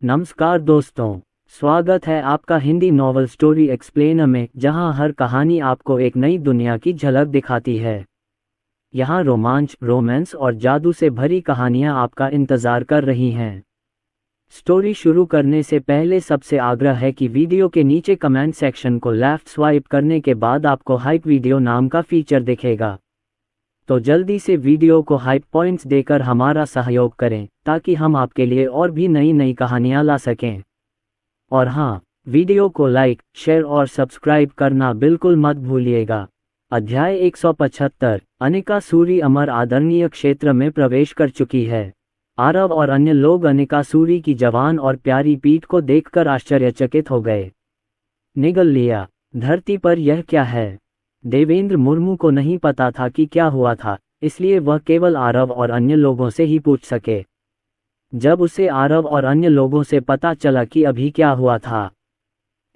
नमस्कार दोस्तों, स्वागत है आपका हिंदी नॉवल स्टोरी एक्सप्लेनर में, जहां हर कहानी आपको एक नई दुनिया की झलक दिखाती है। यहां रोमांच, रोमांस और जादू से भरी कहानियां आपका इंतजार कर रही हैं। स्टोरी शुरू करने से पहले सबसे आग्रह है कि वीडियो के नीचे कमेंट सेक्शन को लेफ्ट स्वाइप करने के बाद आपको हाइप वीडियो नाम का फीचर दिखेगा। तो जल्दी से वीडियो को हाइप पॉइंट्स देकर हमारा सहयोग करें ताकि हम आपके लिए और भी नई नई कहानियां ला सकें। और हाँ, वीडियो को लाइक, शेयर और सब्सक्राइब करना बिल्कुल मत भूलिएगा। अध्याय 175। अनिकासुरी अमर आदरणीय क्षेत्र में प्रवेश कर चुकी है। आरव और अन्य लोग अनिकासुरी की जवान और प्यारी पीठ को देखकर आश्चर्यचकित हो गए। निगल लिया, धरती पर यह क्या है? देवेंद्र मुर्मू को नहीं पता था कि क्या हुआ था, इसलिए वह केवल आरव और अन्य लोगों से ही पूछ सके। जब उसे आरव और अन्य लोगों से पता चला कि अभी क्या हुआ था,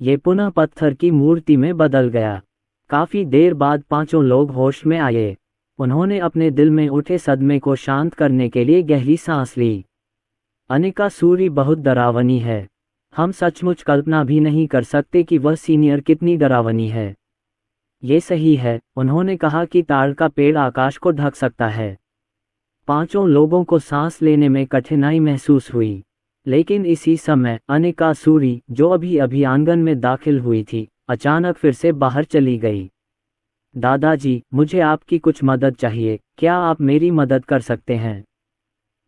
ये पुनः पत्थर की मूर्ति में बदल गया। काफी देर बाद पांचों लोग होश में आए। उन्होंने अपने दिल में उठे सदमे को शांत करने के लिए गहरी सांस ली। अनिकासुरी बहुत डरावनी है। हम सचमुच कल्पना भी नहीं कर सकते कि वह सीनियर कितनी डरावनी है। ये सही है, उन्होंने कहा कि ताड़ का पेड़ आकाश को ढक सकता है। पांचों लोगों को सांस लेने में कठिनाई महसूस हुई, लेकिन इसी समय अनिकासुरी, जो अभी अभी आंगन में दाखिल हुई थी, अचानक फिर से बाहर चली गई। दादाजी, मुझे आपकी कुछ मदद चाहिए, क्या आप मेरी मदद कर सकते हैं?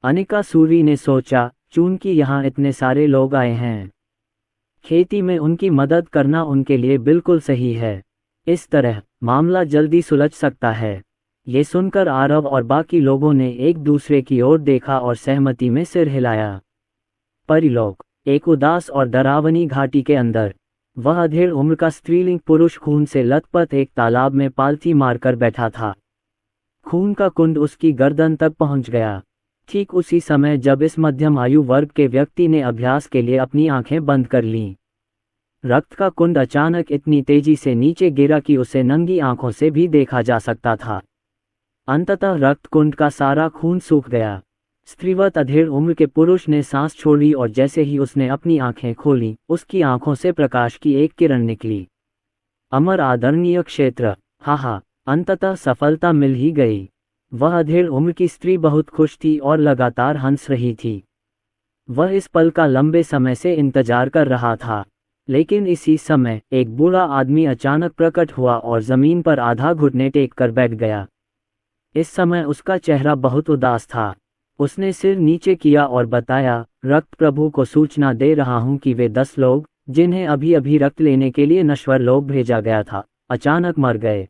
अनिकासुरी ने सोचा, चूंकि यहाँ इतने सारे लोग आए हैं, खेती में उनकी मदद करना उनके लिए बिल्कुल सही है। इस तरह मामला जल्दी सुलझ सकता है। ये सुनकर आरव और बाकी लोगों ने एक दूसरे की ओर देखा और सहमति में सिर हिलाया। परिलोक, एक उदास और डरावनी घाटी के अंदर, वह अधेड़ उम्र का स्त्रीलिंग पुरुष खून से लथपथ एक तालाब में पालथी मारकर बैठा था। खून का कुंड उसकी गर्दन तक पहुंच गया। ठीक उसी समय जब इस मध्यम आयु वर्ग के व्यक्ति ने अभ्यास के लिए अपनी आंखें बंद कर लीं, रक्त का कुंड अचानक इतनी तेजी से नीचे गिरा कि उसे नंगी आंखों से भी देखा जा सकता था। अंततः रक्त कुंड का सारा खून सूख गया। स्त्रीवत अधेड़ उम्र के पुरुष ने सांस छोड़ी और जैसे ही उसने अपनी आंखें खोली, उसकी आंखों से प्रकाश की एक किरण निकली। अमर आदरणीय क्षेत्र, हा, अंततः सफलता मिल ही गई। वह अधेड़ उम्र की स्त्री बहुत खुश थी और लगातार हंस रही थी। वह इस पल का लंबे समय से इंतजार कर रहा था। लेकिन इसी समय एक बूढ़ा आदमी अचानक प्रकट हुआ और जमीन पर आधा घुटने टेक कर बैठ गया। इस समय उसका चेहरा बहुत उदास था। उसने सिर नीचे किया और बताया, रक्त प्रभु को सूचना दे रहा हूं कि वे 10 लोग, जिन्हें अभी अभी रक्त लेने के लिए नश्वर लोग भेजा गया था, अचानक मर गए।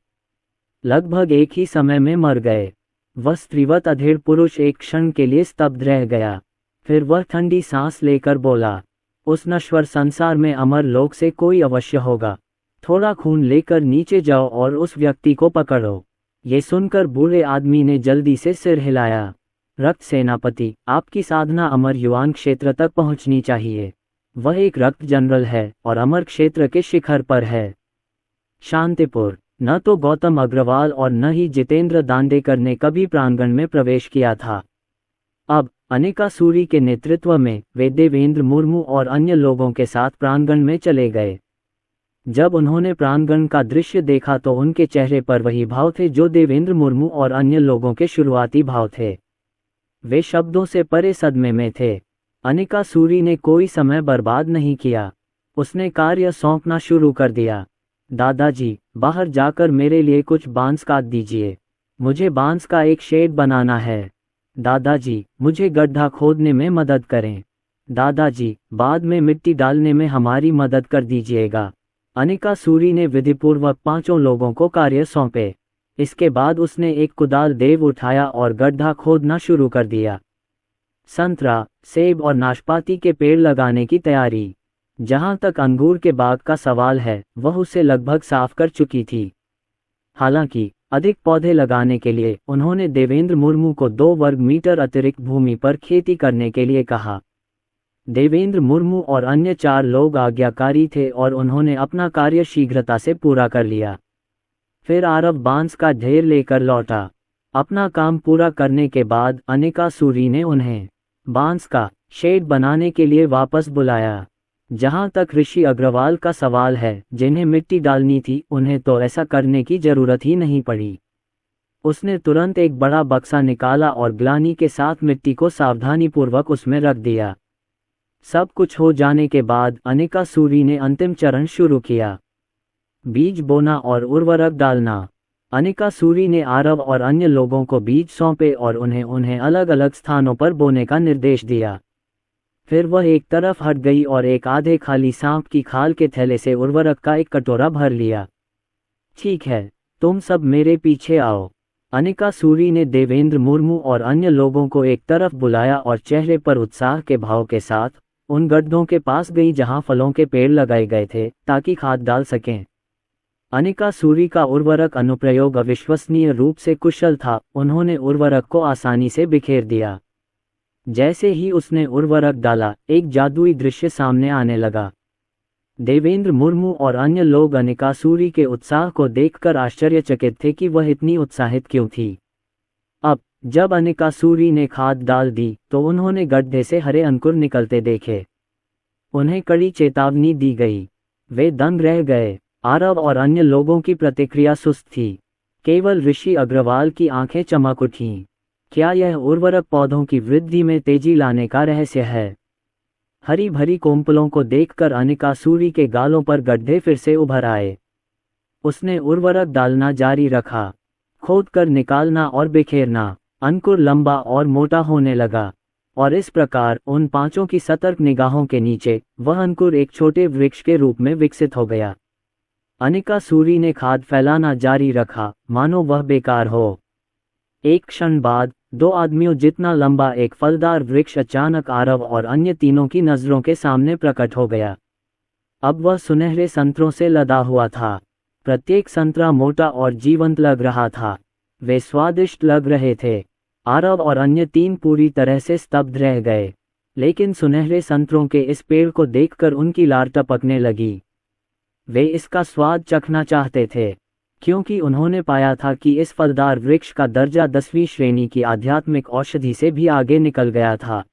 लगभग एक ही समय में मर गए। वह स्त्रीवत अधेड़ पुरुष एक क्षण के लिए स्तब्ध रह गया। फिर वह ठंडी सांस लेकर बोला, उस नश्वर संसार में अमर लोक से कोई अवश्य होगा। थोड़ा खून लेकर नीचे जाओ और उस व्यक्ति को पकड़ो। ये सुनकर बूढ़े आदमी ने जल्दी से सिर हिलाया। रक्त सेनापति, आपकी साधना अमर युवान क्षेत्र तक पहुंचनी चाहिए। वह एक रक्त जनरल है और अमर क्षेत्र के शिखर पर है। शांतिपुर, न तो गौतम अग्रवाल और न ही जितेंद्र दांडेकर ने कभी प्रांगण में प्रवेश किया था। अब अनिकासुरी के नेतृत्व में वे देवेंद्र मुर्मू और अन्य लोगों के साथ प्रांगण में चले गए। जब उन्होंने प्रांगण का दृश्य देखा तो उनके चेहरे पर वही भाव थे जो देवेंद्र मुर्मू और अन्य लोगों के शुरुआती भाव थे। वे शब्दों से परे सदमे में थे। अनिकासुरी ने कोई समय बर्बाद नहीं किया। उसने कार्य सौंपना शुरू कर दिया। दादाजी, बाहर जाकर मेरे लिए कुछ बांस काट दीजिए। मुझे बांस का एक शेड बनाना है। दादाजी, मुझे गड्ढा खोदने में मदद करें। दादाजी, बाद में मिट्टी डालने में हमारी मदद कर दीजिएगा। अनिकासुरी ने विधिपूर्वक पांचों लोगों को कार्य सौंपे। इसके बाद उसने एक कुदाल देव उठाया और गड्ढा खोदना शुरू कर दिया। संतरा, सेब और नाशपाती के पेड़ लगाने की तैयारी। जहां तक अंगूर के बाग का सवाल है, वह उसे लगभग साफ कर चुकी थी। हालांकि अधिक पौधे लगाने के लिए उन्होंने देवेंद्र मुर्मू को 2 वर्ग मीटर अतिरिक्त भूमि पर खेती करने के लिए कहा। देवेंद्र मुर्मू और अन्य 4 लोग आज्ञाकारी थे और उन्होंने अपना कार्य शीघ्रता से पूरा कर लिया। फिर आरव बांस का ढेर लेकर लौटा। अपना काम पूरा करने के बाद अनिकासुरी ने उन्हें बांस का शेड बनाने के लिए वापस बुलाया। जहां तक ऋषि अग्रवाल का सवाल है, जिन्हें मिट्टी डालनी थी उन्हें तो ऐसा करने की जरूरत ही नहीं पड़ी। उसने तुरंत एक बड़ा बक्सा निकाला और ग्लानि के साथ मिट्टी को सावधानीपूर्वक उसमें रख दिया। सब कुछ हो जाने के बाद अनिकासुरी ने अंतिम चरण शुरू किया, बीज बोना और उर्वरक डालना। अनिकासुरी ने आरव और अन्य लोगों को बीज सौंपे और उन्हें अलग अलग स्थानों पर बोने का निर्देश दिया। फिर वह एक तरफ हट गई और एक आधे खाली सांप की खाल के थैले से उर्वरक का एक कटोरा भर लिया। ठीक है, तुम सब मेरे पीछे आओ। अनिकासुरी ने देवेंद्र मुर्मू और अन्य लोगों को एक तरफ बुलाया और चेहरे पर उत्साह के भाव के साथ उन गड्ढों के पास गई जहां फलों के पेड़ लगाए गए थे ताकि खाद डाल सकें। अनिकासुरी का उर्वरक अनुप्रयोग अविश्वसनीय रूप से कुशल था। उन्होंने उर्वरक को आसानी से बिखेर दिया। जैसे ही उसने उर्वरक डाला, एक जादुई दृश्य सामने आने लगा। देवेंद्र मुर्मू और अन्य लोग अनिकासुरी के उत्साह को देखकर आश्चर्यचकित थे कि वह इतनी उत्साहित क्यों थी। अब जब अनिकासुरी ने खाद डाल दी तो उन्होंने गड्ढे से हरे अंकुर निकलते देखे। उन्हें कड़ी चेतावनी दी गई। वे दंग रह गए। आरव और अन्य लोगों की प्रतिक्रिया सुस्त थी। केवल ऋषि अग्रवाल की आंखें चमक उठीं। क्या यह उर्वरक पौधों की वृद्धि में तेजी लाने का रहस्य है? हरी भरी कोम्पलों को देखकर अनिकासुरी के गालों पर गड्ढे फिर से उभर आए। उसने उर्वरक डालना जारी रखा, खोदकर निकालना और बिखेरना। अंकुर लंबा और मोटा होने लगा, और इस प्रकार उन पांचों की सतर्क निगाहों के नीचे वह अंकुर एक छोटे वृक्ष के रूप में विकसित हो गया। अनिकासुरी ने खाद फैलाना जारी रखा, मानो वह बेकार हो। एक क्षण बाद 2 आदमियों जितना लंबा एक फलदार वृक्ष अचानक आरव और अन्य तीनों की नजरों के सामने प्रकट हो गया। अब वह सुनहरे संतरों से लदा हुआ था। प्रत्येक संतरा मोटा और जीवंत लग रहा था। वे स्वादिष्ट लग रहे थे। आरव और अन्य 3 पूरी तरह से स्तब्ध रह गए, लेकिन सुनहरे संतरों के इस पेड़ को देखकर उनकी लार टपकने लगी। वे इसका स्वाद चखना चाहते थे, क्योंकि उन्होंने पाया था कि इस फलदार वृक्ष का दर्जा 10वीं श्रेणी की आध्यात्मिक औषधि से भी आगे निकल गया था।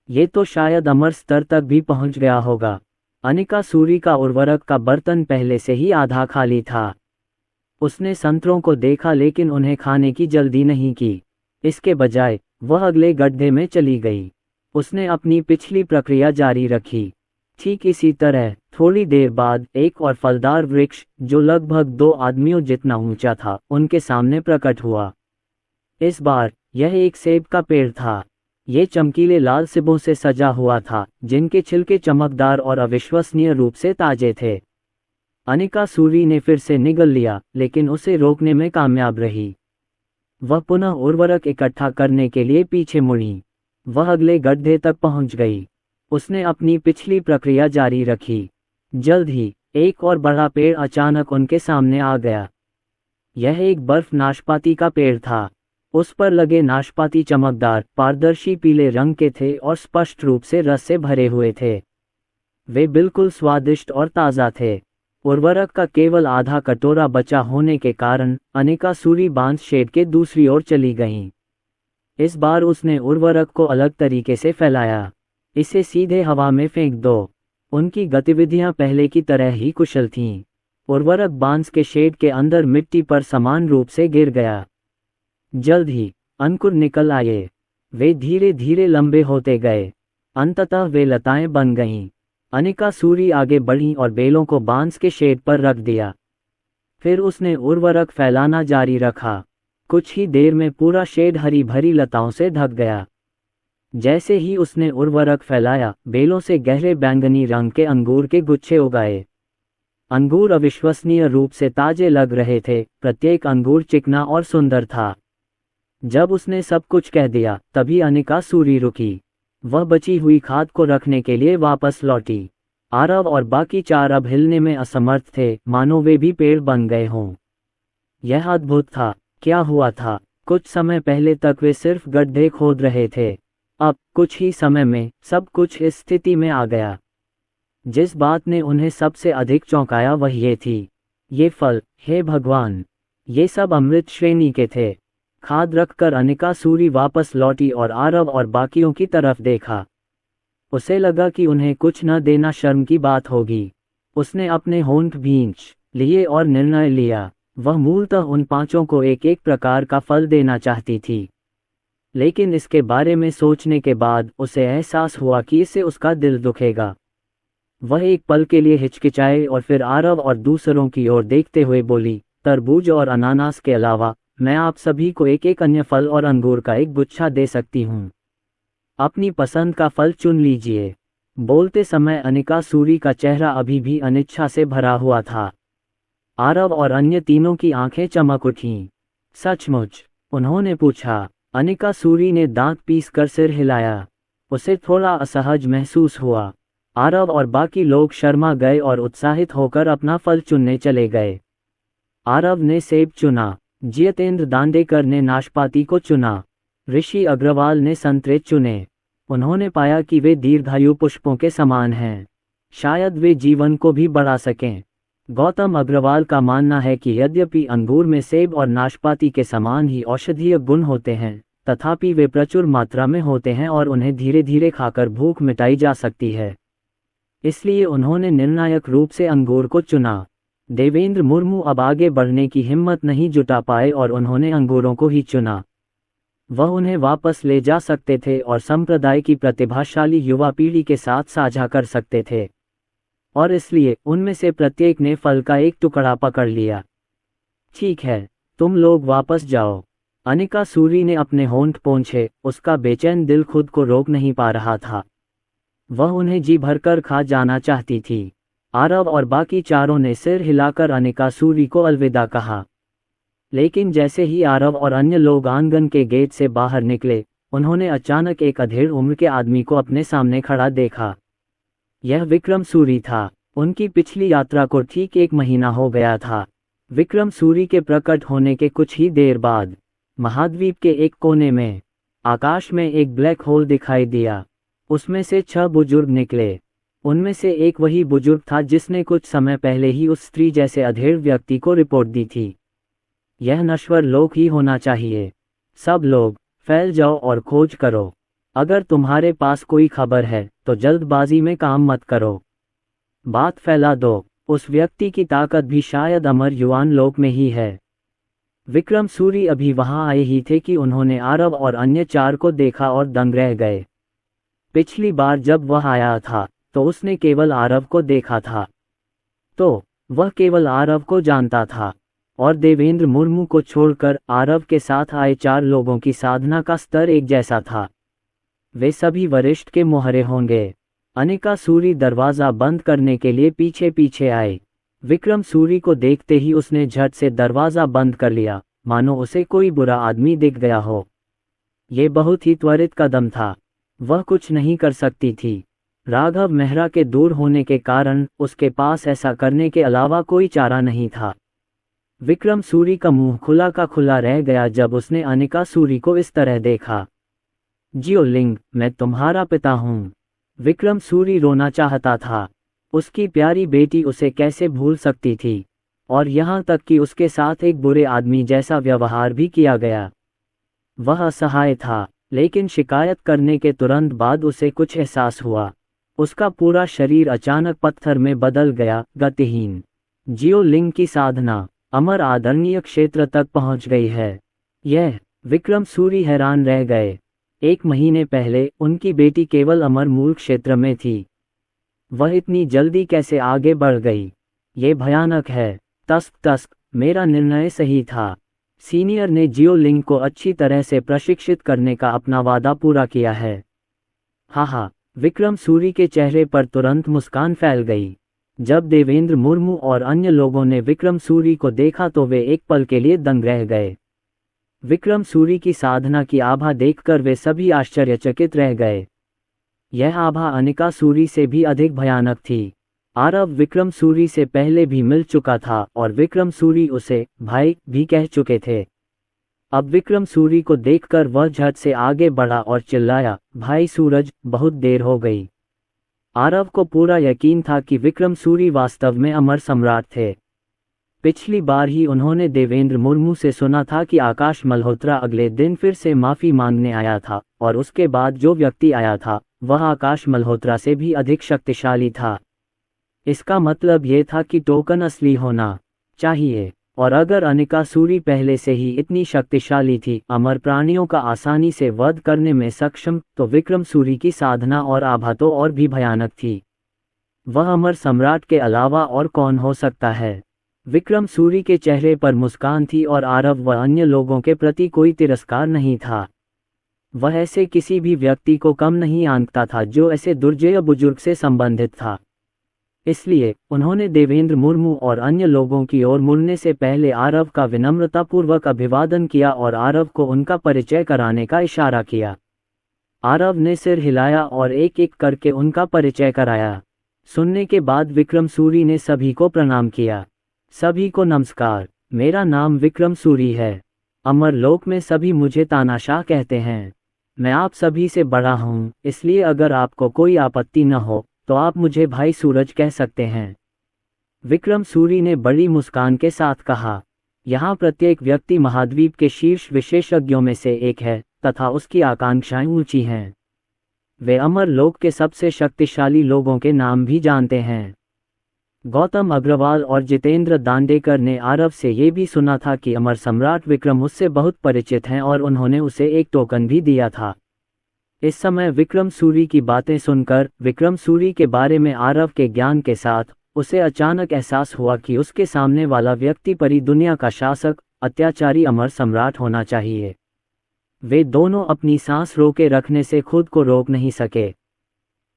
ये तो शायद अमर स्तर तक भी पहुंच गया होगा। अनिकासुरी का उर्वरक का बर्तन पहले से ही आधा खाली था। उसने संतरों को देखा लेकिन उन्हें खाने की जल्दी नहीं की। इसके बजाय वह अगले गड्ढे में चली गई। उसने अपनी पिछली प्रक्रिया जारी रखी। ठीक इसी तरह थोड़ी देर बाद एक और फलदार वृक्ष, जो लगभग 2 आदमियों जितना ऊंचा था, उनके सामने प्रकट हुआ। इस बार यह एक सेब का पेड़ था। ये चमकीले लाल सेबों से सजा हुआ था, जिनके छिलके चमकदार और अविश्वसनीय रूप से ताजे थे। अनिकासुरी ने फिर से निगल लिया, लेकिन उसे रोकने में कामयाब रही। वह पुनः उर्वरक इकट्ठा करने के लिए पीछे मुड़ी। वह अगले गड्ढे तक पहुंच गई। उसने अपनी पिछली प्रक्रिया जारी रखी। जल्द ही एक और बड़ा पेड़ अचानक उनके सामने आ गया। यह एक बर्फ नाशपाती का पेड़ था। उस पर लगे नाशपाती चमकदार, पारदर्शी पीले रंग के थे और स्पष्ट रूप से रस से भरे हुए थे। वे बिल्कुल स्वादिष्ट और ताज़ा थे। उर्वरक का केवल आधा कटोरा बचा होने के कारण अनिकासुरी बांस शेड के दूसरी ओर चली गईं। इस बार उसने उर्वरक को अलग तरीके से फैलाया। इसे सीधे हवा में फेंक दो। उनकी गतिविधियां पहले की तरह ही कुशल थीं। उर्वरक बांस के शेड के अंदर मिट्टी पर समान रूप से गिर गया। जल्द ही अंकुर निकल आए। वे धीरे धीरे लंबे होते गए। अंततः वे लताएं बन गईं। अनिकासुरी आगे बढ़ी और बेलों को बांस के शेड पर रख दिया। फिर उसने उर्वरक फैलाना जारी रखा। कुछ ही देर में पूरा शेड हरी भरी लताओं से ढक गया। जैसे ही उसने उर्वरक फैलाया, बेलों से गहरे बैंगनी रंग के अंगूर के गुच्छे उगाए। अंगूर अविश्वसनीय रूप से ताजे लग रहे थे। प्रत्येक अंगूर चिकना और सुंदर था। जब उसने सब कुछ कह दिया, तभी अनिकासुरी रुकी। वह बची हुई खाद को रखने के लिए वापस लौटी। आरव और बाकी 4 अब हिलने में असमर्थ थे, मानो वे भी पेड़ बन गए हों। यह अद्भुत था। क्या हुआ था? कुछ समय पहले तक वे सिर्फ गड्ढे खोद रहे थे। अब कुछ ही समय में सब कुछ इस स्थिति में आ गया। जिस बात ने उन्हें सबसे अधिक चौंकाया वह ये थी, ये फल, हे भगवान, ये सब अमृत श्रेणी के थे। खाद रखकर अनिकासुरी वापस लौटी और आरव और बाकियों की तरफ देखा। उसे लगा कि उन्हें कुछ न देना शर्म की बात होगी। उसने अपने होंठ भींच लिए और निर्णय लिया। वह मूलतः उन पांचों को एक एक प्रकार का फल देना चाहती थी, लेकिन इसके बारे में सोचने के बाद उसे एहसास हुआ कि इससे उसका दिल दुखेगा। वह एक पल के लिए हिचकिचाए और फिर आरव और दूसरों की ओर देखते हुए बोली, तरबूज और अनानास के अलावा मैं आप सभी को एक एक अन्य फल और अंगूर का एक गुच्छा दे सकती हूँ। अपनी पसंद का फल चुन लीजिए। बोलते समय अनिका सूरी का चेहरा अभी भी अनिच्छा से भरा हुआ था। आरव और अन्य तीनों की आंखें चमक उठीं। सचमुच? उन्होंने पूछा। अनिका सूरी ने दांत पीस कर सिर हिलाया। उसे थोड़ा असहज महसूस हुआ। आरव और बाकी लोग शर्मा गए और उत्साहित होकर अपना फल चुनने चले गए। आरव ने सेब चुना, जितेंद्र दांडेकर ने नाशपाती को चुना, ऋषि अग्रवाल ने संतरे चुने। उन्होंने पाया कि वे दीर्घायु पुष्पों के समान हैं, शायद वे जीवन को भी बढ़ा सकें। गौतम अग्रवाल का मानना है कि यद्यपि अंगूर में सेब और नाशपाती के समान ही औषधीय गुण होते हैं, तथापि वे प्रचुर मात्रा में होते हैं और उन्हें धीरे धीरे खाकर भूख मिटाई जा सकती है। इसलिए उन्होंने निर्णायक रूप से अंगूर को चुना। देवेंद्र मुर्मू अब आगे बढ़ने की हिम्मत नहीं जुटा पाए और उन्होंने अंगूरों को ही चुना। वह उन्हें वापस ले जा सकते थे और संप्रदाय की प्रतिभाशाली युवा पीढ़ी के साथ साझा कर सकते थे, और इसलिए उनमें से प्रत्येक ने फल का एक टुकड़ा पकड़ लिया। ठीक है, तुम लोग वापस जाओ। अनिका सूरी ने अपने होंठ पोंछे। उसका बेचैन दिल खुद को रोक नहीं पा रहा था। वह उन्हें जी भरकर खा जाना चाहती थी। आरव और बाकी चारों ने सिर हिलाकर अनिका सूरी को अलविदा कहा। लेकिन जैसे ही आरव और अन्य लोग आंगन के गेट से बाहर निकले, उन्होंने अचानक एक अधेड़ उम्र के आदमी को अपने सामने खड़ा देखा। यह विक्रम सूरी था। उनकी पिछली यात्रा को ठीक 1 महीना हो गया था। विक्रम सूरी के प्रकट होने के कुछ ही देर बाद महाद्वीप के एक कोने में आकाश में एक ब्लैक होल दिखाई दिया। उसमें से 6 बुजुर्ग निकले। उनमें से एक वही बुजुर्ग था जिसने कुछ समय पहले ही उस स्त्री जैसे अधेड़ व्यक्ति को रिपोर्ट दी थी। यह नश्वर लोक ही होना चाहिए। सब लोग फैल जाओ और खोज करो। अगर तुम्हारे पास कोई खबर है तो जल्दबाजी में काम मत करो, बात फैला दो। उस व्यक्ति की ताकत भी शायद अमर युवान लोक में ही है। विक्रम सूरी अभी वहां आए ही थे कि उन्होंने आरव और अन्य 4 को देखा और दंग रह गए। पिछली बार जब वह आया था तो उसने केवल आरव को देखा था, तो वह केवल आरव को जानता था, और देवेंद्र मुर्मू को छोड़कर आरव के साथ आए 4 लोगों की साधना का स्तर एक जैसा था। वे सभी वरिष्ठ के मोहरे होंगे। अनिका सूरी दरवाज़ा बंद करने के लिए पीछे पीछे आए। विक्रम सूरी को देखते ही उसने झट से दरवाज़ा बंद कर लिया, मानो उसे कोई बुरा आदमी दिख गया हो। ये बहुत ही त्वरित कदम था। वह कुछ नहीं कर सकती थी। राघव मेहरा के दूर होने के कारण उसके पास ऐसा करने के अलावा कोई चारा नहीं था। विक्रम सूरी का मुंह खुला का खुला रह गया जब उसने अनिका सूरी को इस तरह देखा। जियोलिंग, मैं तुम्हारा पिता हूँ। विक्रम सूरी रोना चाहता था। उसकी प्यारी बेटी उसे कैसे भूल सकती थी, और यहाँ तक कि उसके साथ एक बुरे आदमी जैसा व्यवहार भी किया गया। वह असहाय था, लेकिन शिकायत करने के तुरंत बाद उसे कुछ एहसास हुआ। उसका पूरा शरीर अचानक पत्थर में बदल गया, गतिहीन। जियोलिंग की साधना अमर आदरणीय क्षेत्र तक पहुंच गई है। यह विक्रम सूरी हैरान रह गए। 1 महीने पहले उनकी बेटी केवल अमर मूल क्षेत्र में थी। वह इतनी जल्दी कैसे आगे बढ़ गई? ये भयानक है। तस्क तस्क, मेरा निर्णय सही था। सीनियर ने जियोलिंग को अच्छी तरह से प्रशिक्षित करने का अपना वादा पूरा किया है। हा, विक्रम सूरी के चेहरे पर तुरंत मुस्कान फैल गई। जब देवेंद्र मुर्मू और अन्य लोगों ने विक्रम सूरी को देखा तो वे एक पल के लिए दंग रह गए। विक्रम सूरी की साधना की आभा देखकर वे सभी आश्चर्यचकित रह गए। यह आभा अनिका सूरी से भी अधिक भयानक थी। आरव विक्रम सूरी से पहले भी मिल चुका था और विक्रम सूरी उसे भाई भी कह चुके थे। अब विक्रम सूरी को देखकर वह झट से आगे बढ़ा और चिल्लाया, भाई सूरज, बहुत देर हो गई। आरव को पूरा यकीन था कि विक्रम सूरी वास्तव में अमर सम्राट थे। पिछली बार ही उन्होंने देवेंद्र मुर्मू से सुना था कि आकाश मल्होत्रा अगले दिन फिर से माफ़ी मांगने आया था, और उसके बाद जो व्यक्ति आया था वह आकाश मल्होत्रा से भी अधिक शक्तिशाली था। इसका मतलब ये था कि टोकन असली होना चाहिए, और अगर अनिका सूरी पहले से ही इतनी शक्तिशाली थी, अमर प्राणियों का आसानी से वध करने में सक्षम, तो विक्रम सूरी की साधना और आभा तो और भी भयानक थी। वह अमर सम्राट के अलावा और कौन हो सकता है? विक्रम सूरी के चेहरे पर मुस्कान थी और आरव व अन्य लोगों के प्रति कोई तिरस्कार नहीं था। वह ऐसे किसी भी व्यक्ति को कम नहीं आंकता था जो ऐसे दुर्जय बुजुर्ग से संबंधित था। इसलिए उन्होंने देवेंद्र मुर्मू और अन्य लोगों की ओर मुड़ने से पहले आरव का विनम्रतापूर्वक अभिवादन किया और आरव को उनका परिचय कराने का इशारा किया। आरव ने सिर हिलाया और एक एक करके उनका परिचय कराया। सुनने के बाद विक्रम सूरी ने सभी को प्रणाम किया। सभी को नमस्कार, मेरा नाम विक्रम सूरी है। अमर लोक में सभी मुझे तानाशाह कहते हैं। मैं आप सभी से बड़ा हूँ, इसलिए अगर आपको कोई आपत्ति न हो तो आप मुझे भाई सूरज कह सकते हैं। विक्रम सूरी ने बड़ी मुस्कान के साथ कहा। यहाँ प्रत्येक व्यक्ति महाद्वीप के शीर्ष विशेषज्ञों में से एक है तथा उसकी आकांक्षाएं ऊंची हैं। वे अमर लोक के सबसे शक्तिशाली लोगों के नाम भी जानते हैं। गौतम अग्रवाल और जितेंद्र दांडेकर ने आरव से ये भी सुना था कि अमर सम्राट विक्रम उससे बहुत परिचित हैं और उन्होंने उसे एक टोकन भी दिया था। इस समय विक्रम सूरी की बातें सुनकर विक्रम सूरी के बारे में आरव के ज्ञान के साथ उसे अचानक एहसास हुआ कि उसके सामने वाला व्यक्ति परी दुनिया का शासक, अत्याचारी अमर सम्राट होना चाहिए। वे दोनों अपनी सांस रोके रखने से खुद को रोक नहीं सके।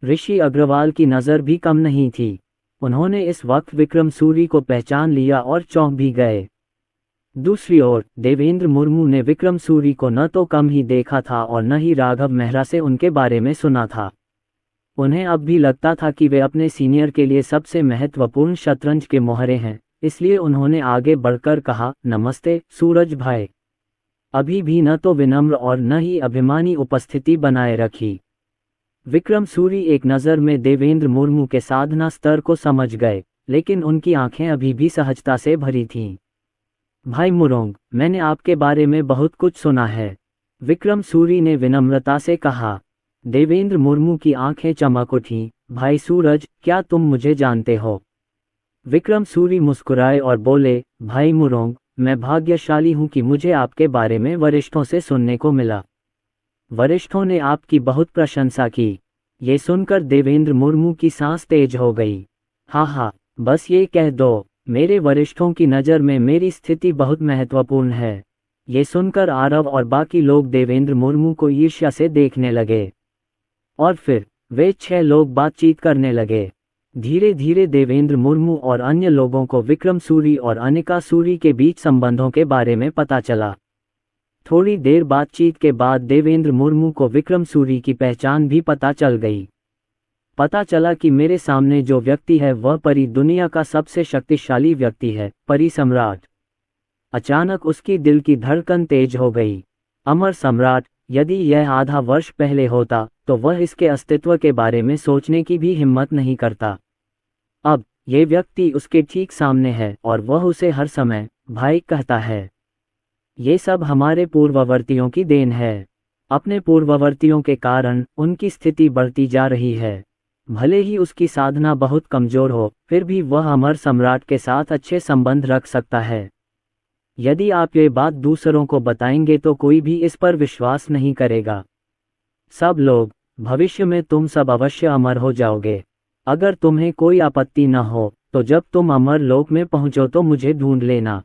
ऋषि अग्रवाल की नज़र भी कम नहीं थी। उन्होंने इस वक्त विक्रम सूरी को पहचान लिया और चौंक भी गए। दूसरी ओर देवेंद्र मुर्मू ने विक्रम सूरी को न तो कम ही देखा था और न ही राघव मेहरा से उनके बारे में सुना था। उन्हें अब भी लगता था कि वे अपने सीनियर के लिए सबसे महत्वपूर्ण शतरंज के मोहरे हैं, इसलिए उन्होंने आगे बढ़कर कहा, नमस्ते सूरज भाई। अभी भी न तो विनम्र और न ही अभिमानी उपस्थिति बनाए रखी। विक्रम सूरी एक नज़र में देवेंद्र मुर्मू के साधना स्तर को समझ गए, लेकिन उनकी आंखें अभी भी सहजता से भरी थीं। भाई मुरोंग, मैंने आपके बारे में बहुत कुछ सुना है, विक्रम सूरी ने विनम्रता से कहा। देवेंद्र मुर्मू की आंखें चमक उठीं। भाई सूरज, क्या तुम मुझे जानते हो? विक्रम सूरी मुस्कुराए और बोले, भाई मुरोंग, मैं भाग्यशाली हूं कि मुझे आपके बारे में वरिष्ठों से सुनने को मिला। वरिष्ठों ने आपकी बहुत प्रशंसा की। ये सुनकर देवेंद्र मुर्मू की सांस तेज हो गई। हाँ, बस ये कह दो, मेरे वरिष्ठों की नज़र में मेरी स्थिति बहुत महत्वपूर्ण है। ये सुनकर आरव और बाकी लोग देवेंद्र मुर्मू को ईर्ष्या से देखने लगे और फिर वे 6 लोग बातचीत करने लगे। धीरे धीरे देवेंद्र मुर्मू और अन्य लोगों को विक्रम सूरी और अनिका सूरी के बीच संबंधों के बारे में पता चला। थोड़ी देर बातचीत के बाद देवेंद्र मुर्मू को विक्रम सूरी की पहचान भी पता चल गई। पता चला कि मेरे सामने जो व्यक्ति है वह परी दुनिया का सबसे शक्तिशाली व्यक्ति है, परी सम्राट। अचानक उसकी दिल की धड़कन तेज हो गई। अमर सम्राट, यदि यह आधा वर्ष पहले होता तो वह इसके अस्तित्व के बारे में सोचने की भी हिम्मत नहीं करता। अब ये व्यक्ति उसके ठीक सामने है और वह उसे हर समय भाई कहता है। ये सब हमारे पूर्ववर्तियों की देन है। अपने पूर्ववर्तियों के कारण उनकी स्थिति बढ़ती जा रही है। भले ही उसकी साधना बहुत कमजोर हो, फिर भी वह अमर सम्राट के साथ अच्छे संबंध रख सकता है। यदि आप ये बात दूसरों को बताएंगे तो कोई भी इस पर विश्वास नहीं करेगा। सब लोग, भविष्य में तुम सब अवश्य अमर हो जाओगे। अगर तुम्हें कोई आपत्ति न हो तो जब तुम अमर लोक में पहुंचो तो मुझे ढूंढ लेना।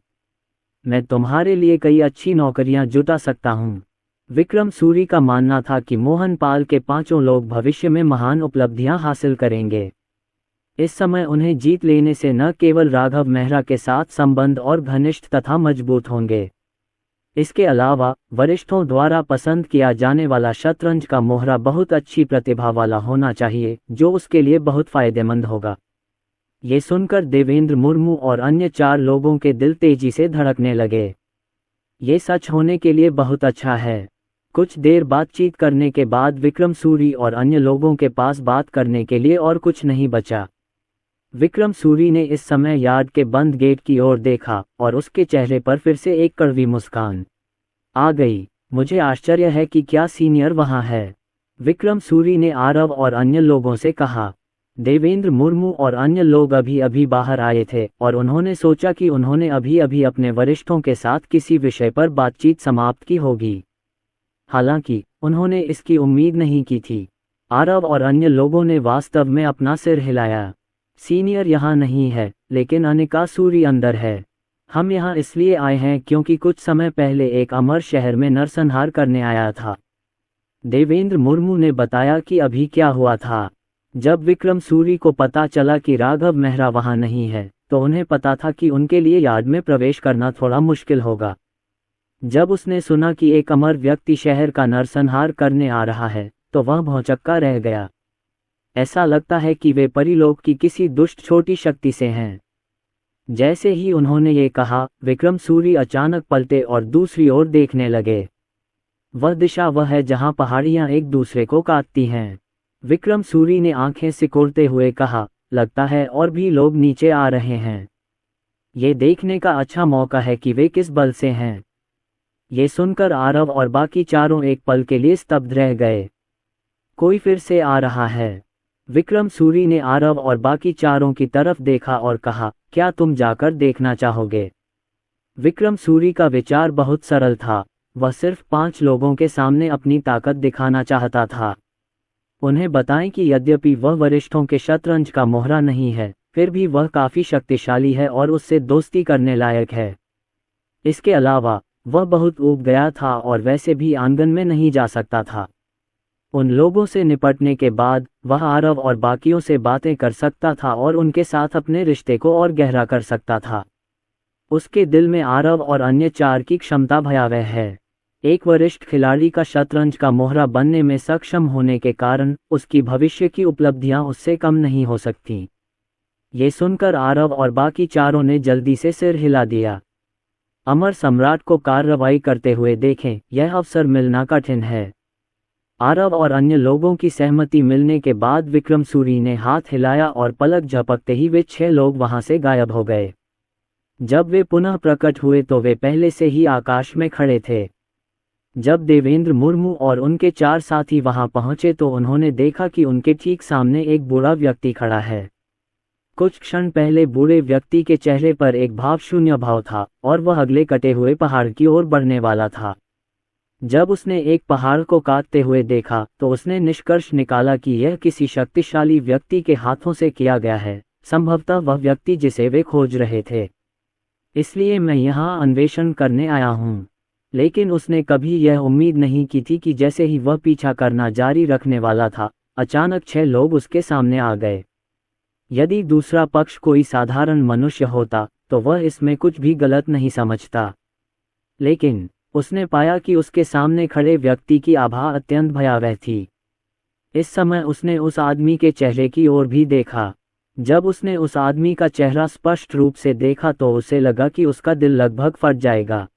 मैं तुम्हारे लिए कई अच्छी नौकरियां जुटा सकता हूँ। विक्रम सूरी का मानना था कि मोहन पाल के 5 लोग भविष्य में महान उपलब्धियां हासिल करेंगे। इस समय उन्हें जीत लेने से न केवल राघव मेहरा के साथ संबंध और घनिष्ठ तथा मजबूत होंगे, इसके अलावा वरिष्ठों द्वारा पसंद किया जाने वाला शतरंज का मोहरा बहुत अच्छी प्रतिभा वाला होना चाहिए, जो उसके लिए बहुत फायदेमंद होगा। ये सुनकर देवेंद्र मुर्मू और अन्य 4 लोगों के दिल तेजी से धड़कने लगे। ये सच होने के लिए बहुत अच्छा है। कुछ देर बातचीत करने के बाद विक्रम सूरी और अन्य लोगों के पास बात करने के लिए और कुछ नहीं बचा। विक्रम सूरी ने इस समय यार्ड के बंद गेट की ओर देखा और उसके चेहरे पर फिर से एक कड़वी मुस्कान आ गई। मुझे आश्चर्य है कि क्या सीनियर वहां है। विक्रम सूरी ने आरव और अन्य लोगों से कहा। देवेंद्र मुर्मू और अन्य लोग अभी अभी बाहर आए थे और उन्होंने सोचा कि उन्होंने अभी अभी अपने वरिष्ठों के साथ किसी विषय पर बातचीत समाप्त की होगी। हालांकि उन्होंने इसकी उम्मीद नहीं की थी। आरव और अन्य लोगों ने वास्तव में अपना सिर हिलाया। सीनियर यहाँ नहीं है, लेकिन अनिका सूरी अंदर है। हम यहाँ इसलिए आए हैं क्योंकि कुछ समय पहले एक अमर शहर में नरसंहार करने आया था। देवेंद्र मुर्मू ने बताया कि अभी क्या हुआ था। जब विक्रम सूरी को पता चला कि राघव मेहरा वहाँ नहीं है, तो उन्हें पता था कि उनके लिए यार्ड में प्रवेश करना थोड़ा मुश्किल होगा। जब उसने सुना कि एक अमर व्यक्ति शहर का नरसंहार करने आ रहा है, तो वह भौंचक्का रह गया। ऐसा लगता है कि वे परिलोक की किसी दुष्ट छोटी शक्ति से हैं। जैसे ही उन्होंने ये कहा, विक्रम सूरी अचानक पलटे और दूसरी ओर देखने लगे। वह दिशा वह है जहां पहाड़ियां एक दूसरे को काटती हैं। विक्रम सूरी ने आंखें सिकोड़ते हुए कहा, लगता है और भी लोग नीचे आ रहे हैं। ये देखने का अच्छा मौका है कि वे किस बल से हैं। ये सुनकर आरव और बाकी चारों एक पल के लिए स्तब्ध रह गए। कोई फिर से आ रहा है। विक्रम सूरी ने आरव और बाकी चारों की तरफ देखा और कहा, क्या तुम जाकर देखना चाहोगे? विक्रम सूरी का विचार बहुत सरल था। वह सिर्फ 5 लोगों के सामने अपनी ताकत दिखाना चाहता था। उन्हें बताएं कि यद्यपि वह वरिष्ठों के शतरंज का मोहरा नहीं है, फिर भी वह काफ़ी शक्तिशाली है और उससे दोस्ती करने लायक है। इसके अलावा वह बहुत ऊब गया था और वैसे भी आंगन में नहीं जा सकता था। उन लोगों से निपटने के बाद वह आरव और बाकियों से बातें कर सकता था और उनके साथ अपने रिश्ते को और गहरा कर सकता था। उसके दिल में आरव और अन्य 4 की क्षमता भयावह है। एक वरिष्ठ खिलाड़ी का शतरंज का मोहरा बनने में सक्षम होने के कारण उसकी भविष्य की उपलब्धियां उससे कम नहीं हो सकती। ये सुनकर आरव और बाकी चारों ने जल्दी से सिर हिला दिया। अमर सम्राट को कार्रवाई करते हुए देखें, यह अवसर मिलना कठिन है। आरव और अन्य लोगों की सहमति मिलने के बाद विक्रम सूरी ने हाथ हिलाया और पलक झपकते ही वे 6 लोग वहां से गायब हो गए। जब वे पुनः प्रकट हुए तो वे पहले से ही आकाश में खड़े थे। जब देवेंद्र मुर्मू और उनके 4 साथी वहां पहुंचे तो उन्होंने देखा कि उनके ठीक सामने एक बूढ़ा व्यक्ति खड़ा है। कुछ क्षण पहले बूढ़े व्यक्ति के चेहरे पर एक भावशून्य भाव था और वह अगले कटे हुए पहाड़ की ओर बढ़ने वाला था। जब उसने एक पहाड़ को काटते हुए देखा तो उसने निष्कर्ष निकाला कि यह किसी शक्तिशाली व्यक्ति के हाथों से किया गया है, संभवतः वह व्यक्ति जिसे वे खोज रहे थे। इसलिए मैं यहाँ अन्वेषण करने आया हूँ। लेकिन उसने कभी यह उम्मीद नहीं की थी कि जैसे ही वह पीछा करना जारी रखने वाला था, अचानक 6 लोग उसके सामने आ गए। यदि दूसरा पक्ष कोई साधारण मनुष्य होता तो वह इसमें कुछ भी गलत नहीं समझता, लेकिन उसने पाया कि उसके सामने खड़े व्यक्ति की आभा अत्यंत भयावह थी। इस समय उसने उस आदमी के चेहरे की ओर भी देखा। जब उसने उस आदमी का चेहरा स्पष्ट रूप से देखा तो उसे लगा कि उसका दिल लगभग फट जाएगा।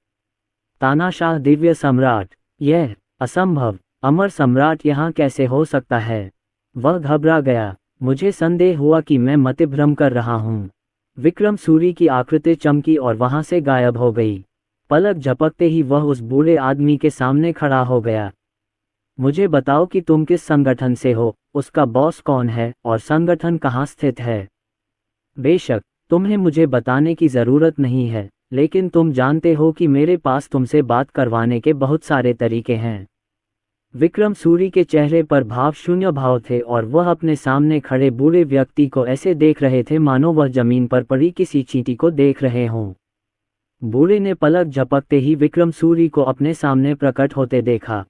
तानाशाह दिव्य सम्राट, यह असंभव, अमर सम्राट यहाँ कैसे हो सकता है? वह घबरा गया। मुझे संदेह हुआ कि मैं मतिभ्रम कर रहा हूँ। विक्रम सूरी की आकृति चमकी और वहां से गायब हो गई। पलक झपकते ही वह उस बूढ़े आदमी के सामने खड़ा हो गया। मुझे बताओ कि तुम किस संगठन से हो, उसका बॉस कौन है और संगठन कहाँ स्थित है? बेशक तुम्हें मुझे बताने की ज़रूरत नहीं है, लेकिन तुम जानते हो कि मेरे पास तुमसे बात करवाने के बहुत सारे तरीके हैं। विक्रम सूरी के चेहरे पर भावशून्य भाव थे और वह अपने सामने खड़े बूढ़े व्यक्ति को ऐसे देख रहे थे मानो वह जमीन पर पड़ी किसी चींटी को देख रहे हों। बूढ़े ने पलक झपकते ही विक्रम सूरी को अपने सामने प्रकट होते देखा।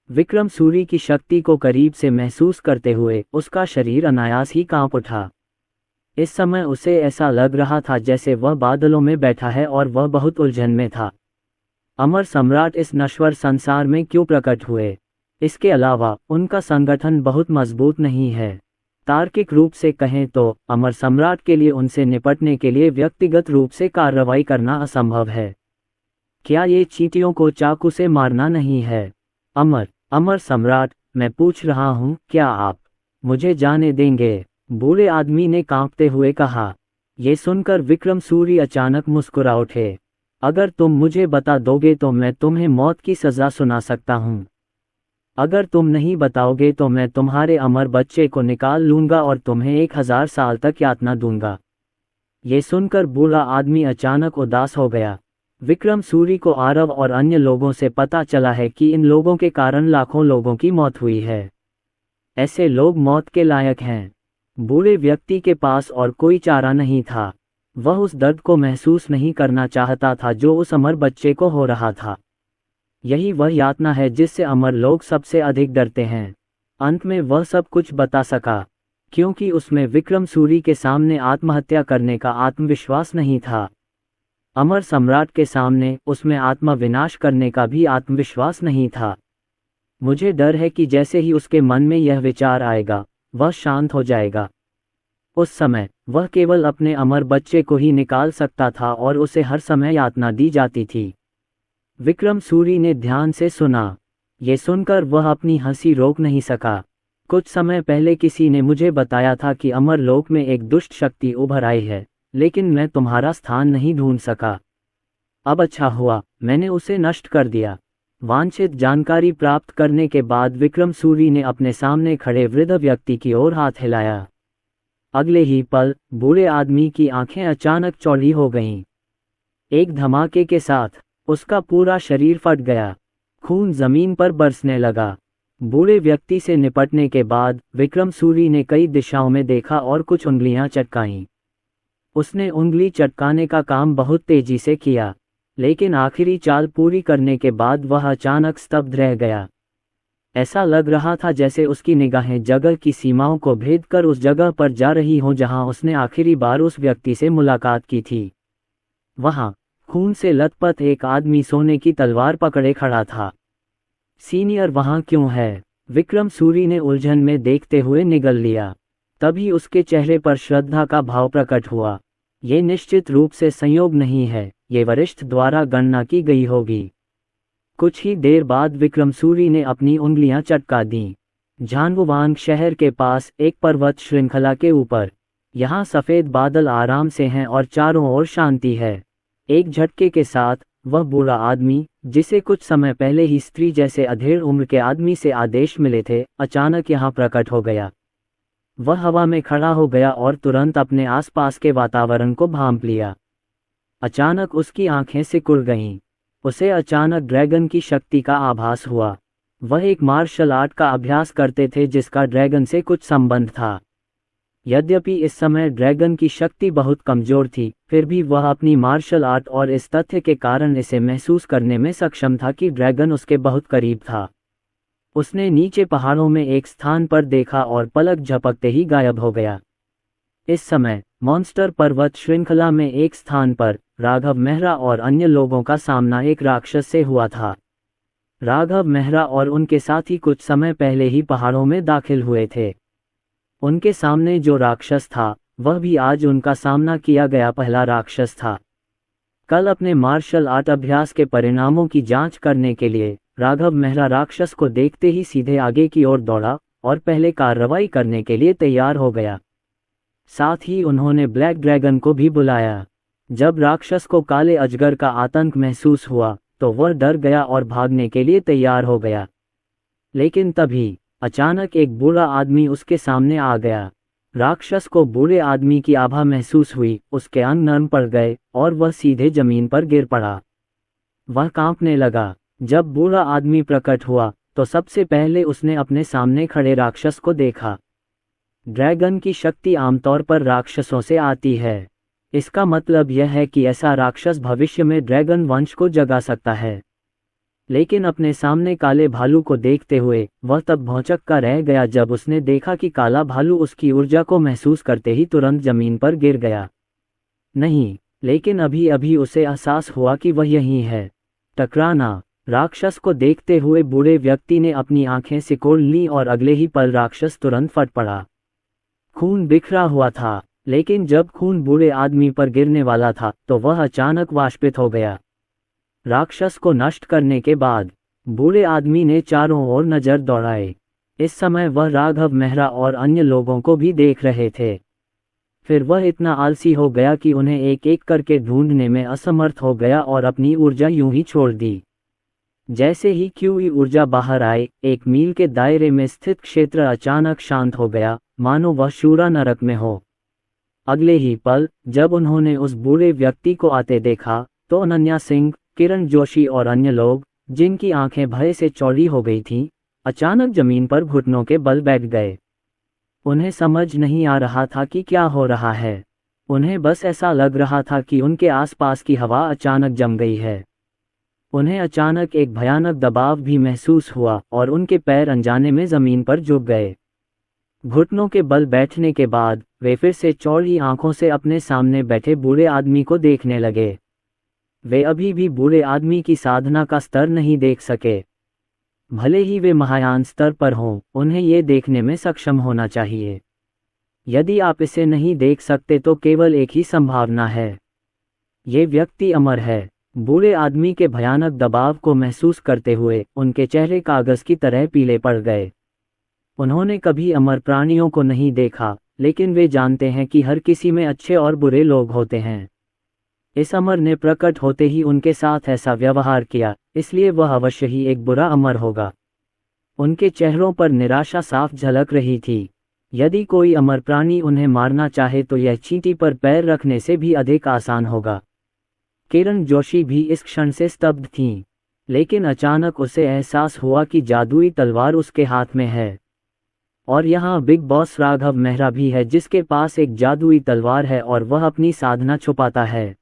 विक्रम सूरी की शक्ति को करीब से महसूस करते हुए उसका शरीर अनायास ही कांप उठा। इस समय उसे ऐसा लग रहा था जैसे वह बादलों में बैठा है और वह बहुत उलझन में था। अमर सम्राट इस नश्वर संसार में क्यों प्रकट हुए? इसके अलावा उनका संगठन बहुत मजबूत नहीं है। तार्किक रूप से कहें तो अमर सम्राट के लिए उनसे निपटने के लिए व्यक्तिगत रूप से कार्रवाई करना असंभव है। क्या ये चींटियों को चाकू से मारना नहीं है? अमर सम्राट, मैं पूछ रहा हूँ, क्या आप मुझे जाने देंगे? बूढ़े आदमी ने कांपते हुए कहा। ये सुनकर विक्रम सूरी अचानक मुस्कुरा उठे। अगर तुम मुझे बता दोगे तो मैं तुम्हें मौत की सज़ा सुना सकता हूँ। अगर तुम नहीं बताओगे तो मैं तुम्हारे अमर बच्चे को निकाल लूंगा और तुम्हें 1000 साल तक यातना दूंगा। ये सुनकर बूढ़ा आदमी अचानक उदास हो गया। विक्रम सूरी को आरव और अन्य लोगों से पता चला है कि इन लोगों के कारण लाखों लोगों की मौत हुई है। ऐसे लोग मौत के लायक हैं। बूढ़े व्यक्ति के पास और कोई चारा नहीं था। वह उस दर्द को महसूस नहीं करना चाहता था जो उस अमर बच्चे को हो रहा था। यही वह यातना है जिससे अमर लोग सबसे अधिक डरते हैं। अंत में वह सब कुछ बता सका, क्योंकि उसमें विक्रम सूरी के सामने आत्महत्या करने का आत्मविश्वास नहीं था। अमर सम्राट के सामने उसमें आत्मा विनाश करने का भी आत्मविश्वास नहीं था। मुझे डर है कि जैसे ही उसके मन में यह विचार आएगा, वह शांत हो जाएगा। उस समय वह केवल अपने अमर बच्चे को ही निकाल सकता था और उसे हर समय यातना दी जाती थी। विक्रम सूरी ने ध्यान से सुना। ये सुनकर वह अपनी हंसी रोक नहीं सका। कुछ समय पहले किसी ने मुझे बताया था कि अमर लोक में एक दुष्ट शक्ति उभर आई है, लेकिन मैं तुम्हारा स्थान नहीं ढूंढ सका। अब अच्छा हुआ मैंने उसे नष्ट कर दिया। वांछित जानकारी प्राप्त करने के बाद विक्रम सूरी ने अपने सामने खड़े वृद्ध व्यक्ति की ओर हाथ हिलाया। अगले ही पल बूढ़े आदमी की आंखें अचानक चौड़ी हो गईं। एक धमाके के साथ उसका पूरा शरीर फट गया। खून जमीन पर बरसने लगा। बूढ़े व्यक्ति से निपटने के बाद विक्रम सूरी ने कई दिशाओं में देखा और कुछ उंगलियां चटकाईं। उसने उंगली चटकाने का काम बहुत तेजी से किया, लेकिन आखिरी चाल पूरी करने के बाद वह अचानक स्तब्ध रह गया। ऐसा लग रहा था जैसे उसकी निगाहें जगह की सीमाओं को भेद कर उस जगह पर जा रही हों जहां उसने आखिरी बार उस व्यक्ति से मुलाकात की थी। वहां खून से लथपथ एक आदमी सोने की तलवार पकड़े खड़ा था। सीनियर वहां क्यों है? विक्रम सूरी ने उलझन में देखते हुए निगल लिया। तभी उसके चेहरे पर श्रद्धा का भाव प्रकट हुआ। ये निश्चित रूप से संयोग नहीं है, ये वरिष्ठ द्वारा गणना की गई होगी। कुछ ही देर बाद विक्रम सूरी ने अपनी उंगलियां चटका दीं। झांगुवांग शहर के पास एक पर्वत श्रृंखला के ऊपर। यहाँ सफ़ेद बादल आराम से हैं और चारों ओर शांति है। एक झटके के साथ वह बूढ़ा आदमी, जिसे कुछ समय पहले ही स्त्री जैसे अधेड़ उम्र के आदमी से आदेश मिले थे, अचानक यहाँ प्रकट हो गया। वह हवा में खड़ा हो गया और तुरंत अपने आसपास के वातावरण को भांप लिया। अचानक उसकी आंखें सिकुड़ गईं। उसे अचानक ड्रैगन की शक्ति का आभास हुआ। वह एक मार्शल आर्ट का अभ्यास करते थे जिसका ड्रैगन से कुछ संबंध था। यद्यपि इस समय ड्रैगन की शक्ति बहुत कमजोर थी, फिर भी वह अपनी मार्शल आर्ट और इस तथ्य के कारण इसे महसूस करने में सक्षम था कि ड्रैगन उसके बहुत करीब था। उसने नीचे पहाड़ों में एक स्थान पर देखा और पलक झपकते ही गायब हो गया। इस समय मॉन्स्टर पर्वत श्रृंखला में एक स्थान पर राघव मेहरा और अन्य लोगों का सामना एक राक्षस से हुआ था। राघव मेहरा और उनके साथी कुछ समय पहले ही पहाड़ों में दाखिल हुए थे। उनके सामने जो राक्षस था, वह भी आज उनका सामना किया गया पहला राक्षस था। कल अपने मार्शल आर्ट अभ्यास के परिणामों की जांच करने के लिए राघव मेहरा राक्षस को देखते ही सीधे आगे की ओर दौड़ा और पहले कार्रवाई करने के लिए तैयार हो गया। साथ ही उन्होंने ब्लैक ड्रैगन को भी बुलाया। जब राक्षस को काले अजगर का आतंक महसूस हुआ तो वह डर गया और भागने के लिए तैयार हो गया। लेकिन तभी अचानक एक बूढ़ा आदमी उसके सामने आ गया। राक्षस को बूढ़े आदमी की आभा महसूस हुई, उसके अंग नर्म पड़ गए और वह सीधे जमीन पर गिर पड़ा। वह कांपने लगा। जब बूढ़ा आदमी प्रकट हुआ तो सबसे पहले उसने अपने सामने खड़े राक्षस को देखा। ड्रैगन की शक्ति आमतौर पर राक्षसों से आती है। इसका मतलब यह है कि ऐसा राक्षस भविष्य में ड्रैगन वंश को जगा सकता है। लेकिन अपने सामने काले भालू को देखते हुए वह तब भौंचक्का रह गया जब उसने देखा कि काला भालू उसकी ऊर्जा को महसूस करते ही तुरंत जमीन पर गिर गया। नहीं, लेकिन अभी अभी उसे एहसास हुआ कि वह यहीं है। टकराना। राक्षस को देखते हुए बूढ़े व्यक्ति ने अपनी आंखें सिकोड़ लीं और अगले ही पल राक्षस तुरंत फट पड़ा। खून बिखरा हुआ था, लेकिन जब खून बूढ़े आदमी पर गिरने वाला था तो वह अचानक वाष्पित हो गया। राक्षस को नष्ट करने के बाद बूढ़े आदमी ने चारों ओर नजर दौड़ाए। इस समय वह राघव मेहरा और अन्य लोगों को भी देख रहे थे। फिर वह इतना आलसी हो गया कि उन्हें एक एक करके ढूंढने में असमर्थ हो गया और अपनी ऊर्जा यूं ही छोड़ दी। जैसे ही QE ऊर्जा बाहर आए, 1 मील के दायरे में स्थित क्षेत्र अचानक शांत हो गया, मानो वह शूरा नरक में हो। अगले ही पल, जब उन्होंने उस बूढ़े व्यक्ति को आते देखा, तो अनन्या सिंह, किरण जोशी और अन्य लोग, जिनकी आंखें भय से चौड़ी हो गई थीं, अचानक जमीन पर घुटनों के बल बैठ गए। उन्हें समझ नहीं आ रहा था कि क्या हो रहा है। उन्हें बस ऐसा लग रहा था कि उनके आसपास की हवा अचानक जम गई है। उन्हें अचानक एक भयानक दबाव भी महसूस हुआ और उनके पैर अनजाने में जमीन पर झुक गए। घुटनों के बल बैठने के बाद वे फिर से चौड़ी आंखों से अपने सामने बैठे बूढ़े आदमी को देखने लगे। वे अभी भी बूढ़े आदमी की साधना का स्तर नहीं देख सके। भले ही वे महायान स्तर पर हों, उन्हें ये देखने में सक्षम होना चाहिए। यदि आप इसे नहीं देख सकते तो केवल एक ही संभावना है, ये व्यक्ति अमर है। बूढ़े आदमी के भयानक दबाव को महसूस करते हुए उनके चेहरे कागज की तरह पीले पड़ गए। उन्होंने कभी अमर प्राणियों को नहीं देखा, लेकिन वे जानते हैं कि हर किसी में अच्छे और बुरे लोग होते हैं। इस अमर ने प्रकट होते ही उनके साथ ऐसा व्यवहार किया, इसलिए वह अवश्य ही एक बुरा अमर होगा। उनके चेहरों पर निराशा साफ झलक रही थी। यदि कोई अमर प्राणी उन्हें मारना चाहे तो यह चींटी पर पैर रखने से भी अधिक आसान होगा। किरण जोशी भी इस क्षण से स्तब्ध थीं, लेकिन अचानक उसे एहसास हुआ कि जादुई तलवार उसके हाथ में है। और यहाँ बिग बॉस राघव मेहरा भी है, जिसके पास एक जादुई तलवार है और वह अपनी साधना छुपाता है।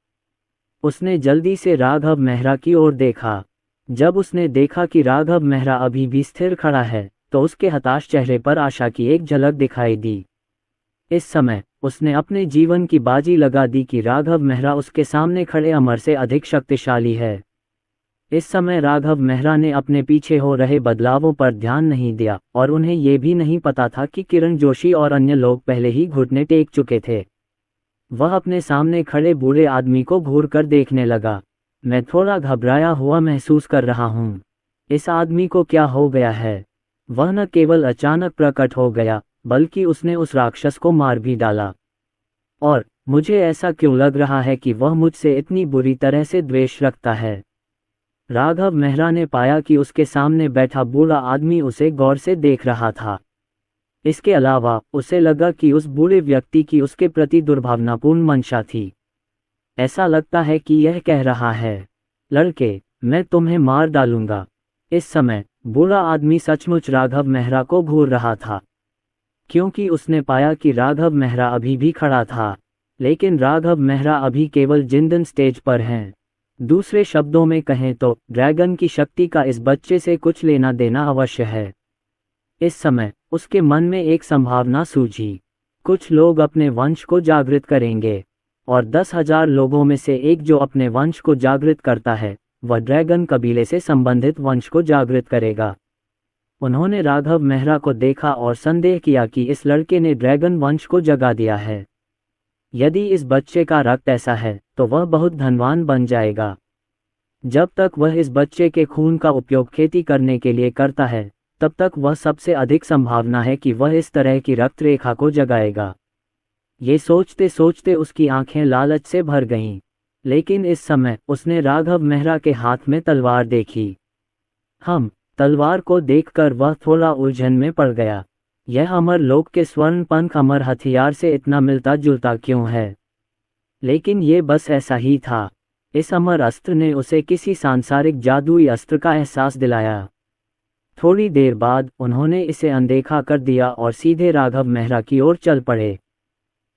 उसने जल्दी से राघव मेहरा की ओर देखा। जब उसने देखा कि राघव मेहरा अभी भी स्थिर खड़ा है, तो उसके हताश चेहरे पर आशा की एक झलक दिखाई दी। इस समय उसने अपने जीवन की बाजी लगा दी कि राघव मेहरा उसके सामने खड़े अमर से अधिक शक्तिशाली है। इस समय राघव मेहरा ने अपने पीछे हो रहे बदलावों पर ध्यान नहीं दिया और उन्हें यह भी नहीं पता था कि किरण जोशी और अन्य लोग पहले ही घुटने टेक चुके थे। वह अपने सामने खड़े बूढ़े आदमी को घूर कर देखने लगा। मैं थोड़ा घबराया हुआ महसूस कर रहा हूँ। इस आदमी को क्या हो गया है? वह न केवल अचानक प्रकट हो गया, बल्कि उसने उस राक्षस को मार भी डाला। और मुझे ऐसा क्यों लग रहा है कि वह मुझसे इतनी बुरी तरह से द्वेष रखता है? राघव मेहरा ने पाया कि उसके सामने बैठा बूढ़ा आदमी उसे गौर से देख रहा था। इसके अलावा उसे लगा कि उस बूढ़े व्यक्ति की उसके प्रति दुर्भावनापूर्ण मंशा थी। ऐसा लगता है कि यह कह रहा है, लड़के, मैं तुम्हें मार डालूंगा। इस समय बूढ़ा आदमी सचमुच राघव मेहरा को घूर रहा था, क्योंकि उसने पाया कि राघव मेहरा अभी भी खड़ा था, लेकिन राघव मेहरा अभी केवल जिंदन स्टेज पर हैं। दूसरे शब्दों में कहें तो ड्रैगन की शक्ति का इस बच्चे से कुछ लेना देना अवश्य है। इस समय उसके मन में एक संभावना सूझी। कुछ लोग अपने वंश को जागृत करेंगे, और 10,000 लोगों में से एक जो अपने वंश को जागृत करता है, वह ड्रैगन कबीले से संबंधित वंश को जागृत करेगा। उन्होंने राघव मेहरा को देखा और संदेह किया कि इस लड़के ने ड्रैगन वंश को जगा दिया है। यदि इस बच्चे का रक्त ऐसा है, तो वह बहुत धनवान बन जाएगा। जब तक वह इस बच्चे के खून का उपयोग खेती करने के लिए करता है, तब तक वह सबसे अधिक संभावना है कि वह इस तरह की रक्त रेखा को जगाएगा। ये सोचते सोचते उसकी आंखें लालच से भर गईं, लेकिन इस समय उसने राघव मेहरा के हाथ में तलवार देखी। तलवार को देखकर वह थोड़ा उलझन में पड़ गया। यह अमर लोक के स्वर्ण पंख अमर हथियार से इतना मिलता जुलता क्यों है? लेकिन ये बस ऐसा ही था। इस अमर अस्त्र ने उसे किसी सांसारिक जादुई अस्त्र का एहसास दिलाया। थोड़ी देर बाद उन्होंने इसे अनदेखा कर दिया और सीधे राघव मेहरा की ओर चल पड़े।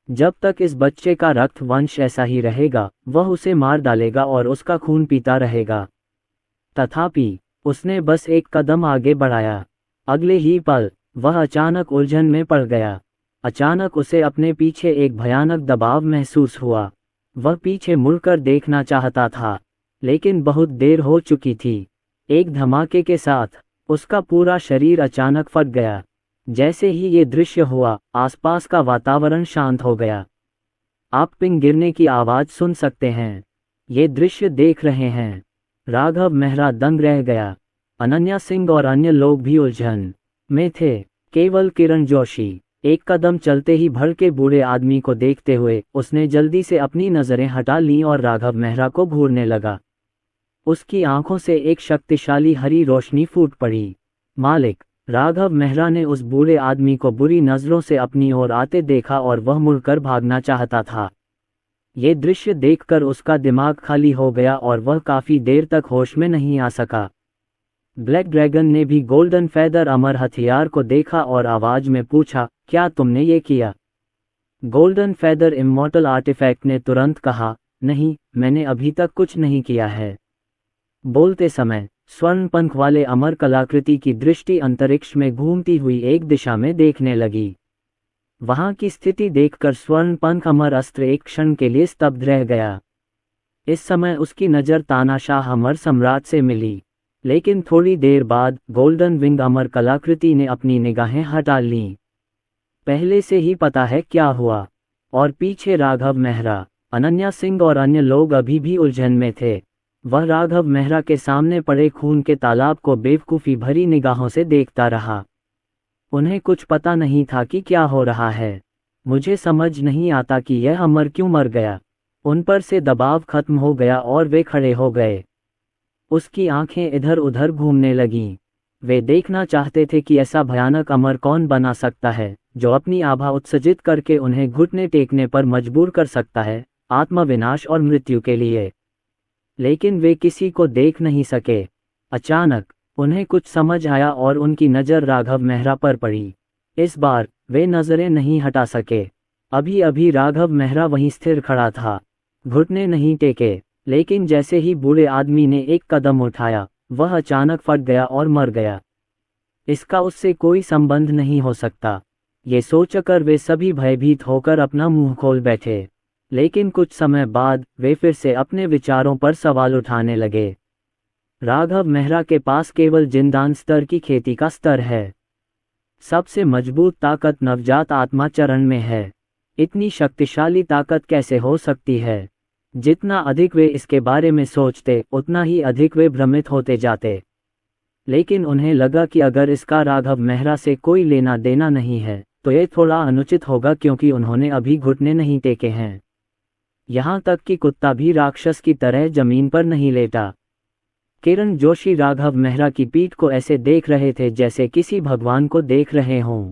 जब तक इस बच्चे का रक्त वंश ऐसा ही रहेगा, वह उसे मार डालेगा और उसका खून पीता रहेगा। तथापि उसने बस एक कदम आगे बढ़ाया। अगले ही पल वह अचानक उलझन में पड़ गया। अचानक उसे अपने पीछे एक भयानक दबाव महसूस हुआ। वह पीछे मुड़कर देखना चाहता था, लेकिन बहुत देर हो चुकी थी। एक धमाके के साथ उसका पूरा शरीर अचानक फट गया। जैसे ही ये दृश्य हुआ, आसपास का वातावरण शांत हो गया। आप पिंग गिरने की आवाज सुन सकते हैं। ये दृश्य देख रहे हैं। राघव मेहरा दंग रह गया। अनन्या सिंह और अन्य लोग भी उलझन में थे। केवल किरण जोशी एक कदम चलते ही भड़के बूढ़े आदमी को देखते हुए उसने जल्दी से अपनी नजरें हटा लीं और राघव मेहरा को घूरने लगा। उसकी आंखों से एक शक्तिशाली हरी रोशनी फूट पड़ी। मालिक, राघव मेहरा ने उस बूढ़े आदमी को बुरी नज़रों से अपनी ओर आते देखा और वह मुड़कर भागना चाहता था। ये दृश्य देखकर उसका दिमाग खाली हो गया और वह काफ़ी देर तक होश में नहीं आ सका। ब्लैक ड्रैगन ने भी गोल्डन फेदर अमर हथियार को देखा और आवाज में पूछा, क्या तुमने ये किया? गोल्डन फेदर इमॉर्टल आर्टिफैक्ट ने तुरंत कहा, नहीं, मैंने अभी तक कुछ नहीं किया है। बोलते समय स्वर्ण पंख वाले अमर कलाकृति की दृष्टि अंतरिक्ष में घूमती हुई एक दिशा में देखने लगी। वहां की स्थिति देखकर स्वर्ण पंख अमर अस्त्र एक क्षण के लिए स्तब्ध रह गया। इस समय उसकी नज़र तानाशाह अमर सम्राट से मिली, लेकिन थोड़ी देर बाद गोल्डन विंग अमर कलाकृति ने अपनी निगाहें हटा लीं। पहले से ही पता है क्या हुआ। और पीछे राघव मेहरा, अनन्या सिंह और अन्य लोग अभी भी उलझन में थे। वह राघव मेहरा के सामने पड़े खून के तालाब को बेवकूफ़ी भरी निगाहों से देखता रहा। उन्हें कुछ पता नहीं था कि क्या हो रहा है। मुझे समझ नहीं आता कि यह अमर क्यों मर गया। उन पर से दबाव खत्म हो गया और वे खड़े हो गए। उसकी आंखें इधर उधर घूमने लगीं। वे देखना चाहते थे कि ऐसा भयानक अमर कौन बना सकता है, जो अपनी आभा उत्सर्जित करके उन्हें घुटने टेकने पर मजबूर कर सकता है, आत्मविनाश और मृत्यु के लिए। लेकिन वे किसी को देख नहीं सके। अचानक उन्हें कुछ समझ आया और उनकी नज़र राघव मेहरा पर पड़ी। इस बार वे नज़रें नहीं हटा सके। अभी अभी राघव मेहरा वहीं स्थिर खड़ा था, घुटने नहीं टेके, लेकिन जैसे ही बूढ़े आदमी ने एक कदम उठाया, वह अचानक फट गया और मर गया। इसका उससे कोई संबंध नहीं हो सकता, ये सोचकर वे सभी भयभीत होकर अपना मुंह खोल बैठे। लेकिन कुछ समय बाद वे फिर से अपने विचारों पर सवाल उठाने लगे। राघव मेहरा के पास केवल जिंदान स्तर की खेती का स्तर है। सबसे मजबूत ताकत नवजात आत्मा चरण में है। इतनी शक्तिशाली ताकत कैसे हो सकती है? जितना अधिक वे इसके बारे में सोचते, उतना ही अधिक वे भ्रमित होते जाते। लेकिन उन्हें लगा कि अगर इसका राघव मेहरा से कोई लेना देना नहीं है, तो ये थोड़ा अनुचित होगा, क्योंकि उन्होंने अभी घुटने नहीं टेके हैं। यहाँ तक कि कुत्ता भी राक्षस की तरह जमीन पर नहीं लेटा। किरण जोशी राघव मेहरा की पीठ को ऐसे देख रहे थे जैसे किसी भगवान को देख रहे हों।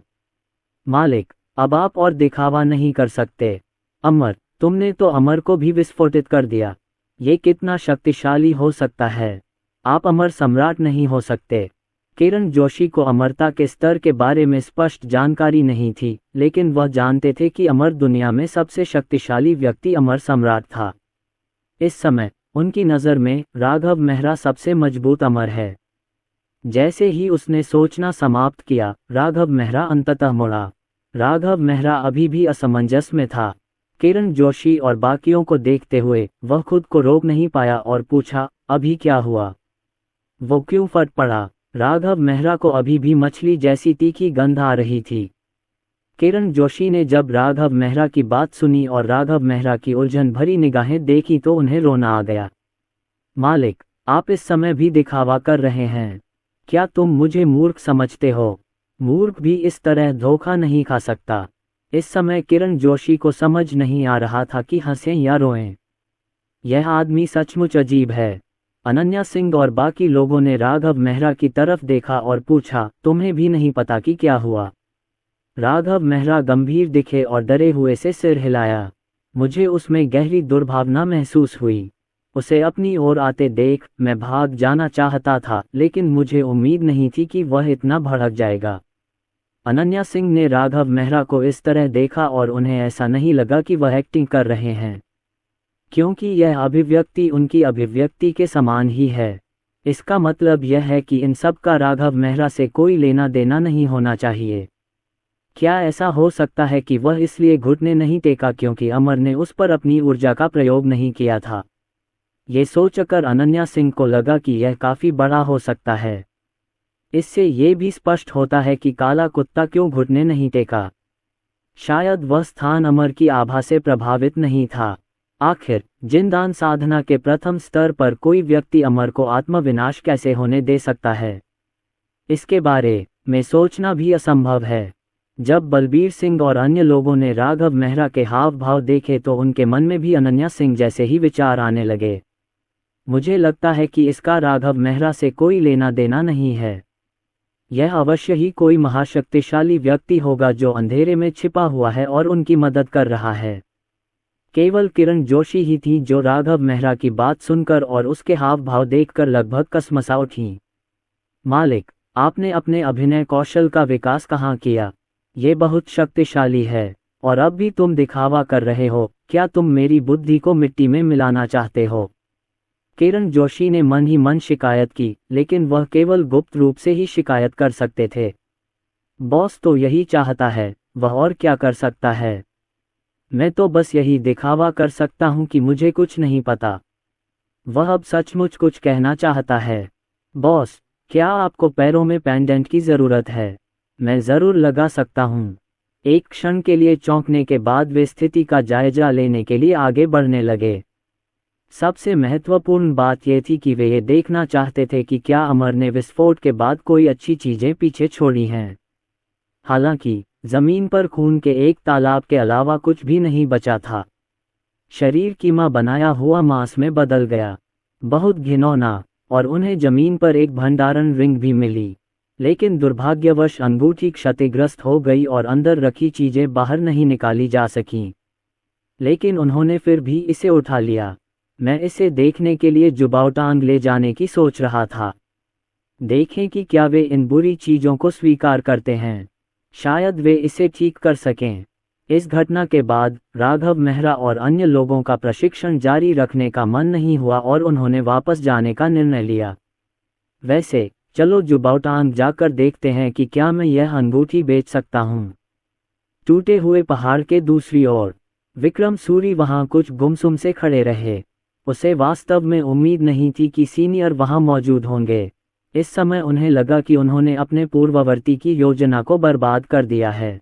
मालिक, अब आप और दिखावा नहीं कर सकते। अमर, तुमने तो अमर को भी विस्फोटित कर दिया। ये कितना शक्तिशाली हो सकता है? आप अमर सम्राट नहीं हो सकते। किरण जोशी को अमरता के स्तर के बारे में स्पष्ट जानकारी नहीं थी, लेकिन वह जानते थे कि अमर दुनिया में सबसे शक्तिशाली व्यक्ति अमर सम्राट था। इस समय उनकी नज़र में राघव मेहरा सबसे मजबूत अमर है। जैसे ही उसने सोचना समाप्त किया, राघव मेहरा अंततः मुड़ा। राघव मेहरा अभी भी असमंजस में था। किरण जोशी और बाकियों को देखते हुए वह खुद को रोक नहीं पाया और पूछा, अभी क्या हुआ? वो क्यों फट पड़ा? राघव मेहरा को अभी भी मछली जैसी तीखी गंध आ रही थी। किरण जोशी ने जब राघव मेहरा की बात सुनी और राघव मेहरा की उलझन भरी निगाहें देखी तो उन्हें रोना आ गया। मालिक, आप इस समय भी दिखावा कर रहे हैं। क्या तुम मुझे मूर्ख समझते हो? मूर्ख भी इस तरह धोखा नहीं खा सकता। इस समय किरण जोशी को समझ नहीं आ रहा था कि हंसें या रोएं। यह आदमी सचमुच अजीब है। अनन्या सिंह और बाकी लोगों ने राघव मेहरा की तरफ देखा और पूछा, तुम्हें भी नहीं पता कि क्या हुआ? राघव मेहरा गंभीर दिखे और डरे हुए से सिर हिलाया। मुझे उसमें गहरी दुर्भावना महसूस हुई। उसे अपनी ओर आते देख मैं भाग जाना चाहता था, लेकिन मुझे उम्मीद नहीं थी कि वह इतना भड़क जाएगा। अनन्या सिंह ने राघव मेहरा को इस तरह देखा और उन्हें ऐसा नहीं लगा कि वह एक्टिंग कर रहे हैं, क्योंकि यह अभिव्यक्ति उनकी अभिव्यक्ति के समान ही है। इसका मतलब यह है कि इन सब का राघव मेहरा से कोई लेना देना नहीं होना चाहिए। क्या ऐसा हो सकता है कि वह इसलिए घुटने नहीं टेका क्योंकि अमर ने उस पर अपनी ऊर्जा का प्रयोग नहीं किया था? ये सोचकर अनन्या सिंह को लगा कि यह काफ़ी बड़ा हो सकता है। इससे ये भी स्पष्ट होता है कि काला कुत्ता क्यों घुटने नहीं टेका। शायद वह स्थान अमर की आभा से प्रभावित नहीं था। आखिर जिनदान साधना के प्रथम स्तर पर कोई व्यक्ति अमर को आत्मविनाश कैसे होने दे सकता है? इसके बारे में सोचना भी असंभव है। जब बलबीर सिंह और अन्य लोगों ने राघव मेहरा के हाव भाव देखे तो उनके मन में भी अनन्या सिंह जैसे ही विचार आने लगे। मुझे लगता है कि इसका राघव मेहरा से कोई लेना देना नहीं है। यह अवश्य ही कोई महाशक्तिशाली व्यक्ति होगा जो अंधेरे में छिपा हुआ है और उनकी मदद कर रहा है। केवल किरण जोशी ही थी जो राघव मेहरा की बात सुनकर और उसके हाव भाव देखकर लगभग कसमसा उठी। मालिक, आपने अपने अभिनय कौशल का विकास कहाँ किया? ये बहुत शक्तिशाली है, और अब भी तुम दिखावा कर रहे हो। क्या तुम मेरी बुद्धि को मिट्टी में मिलाना चाहते हो? किरण जोशी ने मन ही मन शिकायत की, लेकिन वह केवल गुप्त रूप से ही शिकायत कर सकते थे। बॉस तो यही चाहता है, वह और क्या कर सकता है? मैं तो बस यही दिखावा कर सकता हूँ कि मुझे कुछ नहीं पता। वह अब सचमुच कुछ कहना चाहता है। बॉस, क्या आपको पैरों में पेंडेंट की ज़रूरत है? मैं ज़रूर लगा सकता हूँ। एक क्षण के लिए चौंकने के बाद वे स्थिति का जायजा लेने के लिए आगे बढ़ने लगे। सबसे महत्वपूर्ण बात यह थी कि वे ये देखना चाहते थे कि क्या अमर ने विस्फोट के बाद कोई अच्छी चीज़ें पीछे छोड़ी हैं। हालांकि जमीन पर खून के एक तालाब के अलावा कुछ भी नहीं बचा था। शरीर कीमा बनाया हुआ मांस में बदल गया। बहुत घिनौना। और उन्हें जमीन पर एक भंडारण रिंग भी मिली, लेकिन दुर्भाग्यवश अंगूठी क्षतिग्रस्त हो गई और अंदर रखी चीजें बाहर नहीं निकाली जा सकीं। लेकिन उन्होंने फिर भी इसे उठा लिया। मैं इसे देखने के लिए जुबाउटांग ले जाने की सोच रहा था। देखें कि क्या वे इन बुरी चीजों को स्वीकार करते हैं। शायद वे इसे ठीक कर सकें। इस घटना के बाद राघव मेहरा और अन्य लोगों का प्रशिक्षण जारी रखने का मन नहीं हुआ और उन्होंने वापस जाने का निर्णय लिया। वैसे चलो जुबाउटांग जाकर देखते हैं कि क्या मैं यह अंगूठी बेच सकता हूँ। टूटे हुए पहाड़ के दूसरी ओर विक्रम सूरी वहां कुछ गुमसुम से खड़े रहे। उसे वास्तव में उम्मीद नहीं थी कि सीनियर वहां मौजूद होंगे। इस समय उन्हें लगा कि उन्होंने अपने पूर्ववर्ती की योजना को बर्बाद कर दिया है।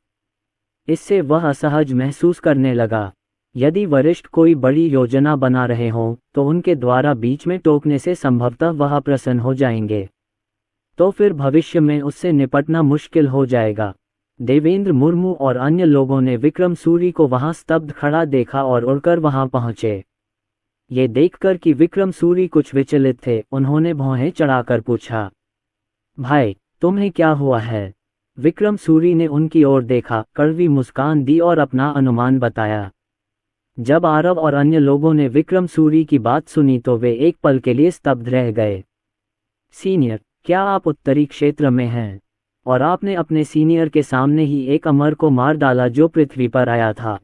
इससे वह असहज महसूस करने लगा। यदि वरिष्ठ कोई बड़ी योजना बना रहे हों तो उनके द्वारा बीच में टोकने से संभवतः वह प्रसन्न हो जाएंगे, तो फिर भविष्य में उससे निपटना मुश्किल हो जाएगा। देवेंद्र मुर्मू और अन्य लोगों ने विक्रम सूरी को वहां स्तब्ध खड़ा देखा और उड़कर वहां पहुंचे। ये देखकर कि विक्रम सूरी कुछ विचलित थे, उन्होंने भौहें चढ़ाकर पूछा, भाई तुम्हें क्या हुआ है? विक्रम सूरी ने उनकी ओर देखा, कड़वी मुस्कान दी और अपना अनुमान बताया। जब आरव और अन्य लोगों ने विक्रम सूरी की बात सुनी तो वे एक पल के लिए स्तब्ध रह गए। सीनियर, क्या आप उत्तरी क्षेत्र में हैं? और आपने अपने सीनियर के सामने ही एक अमर को मार डाला जो पृथ्वी पर आया था।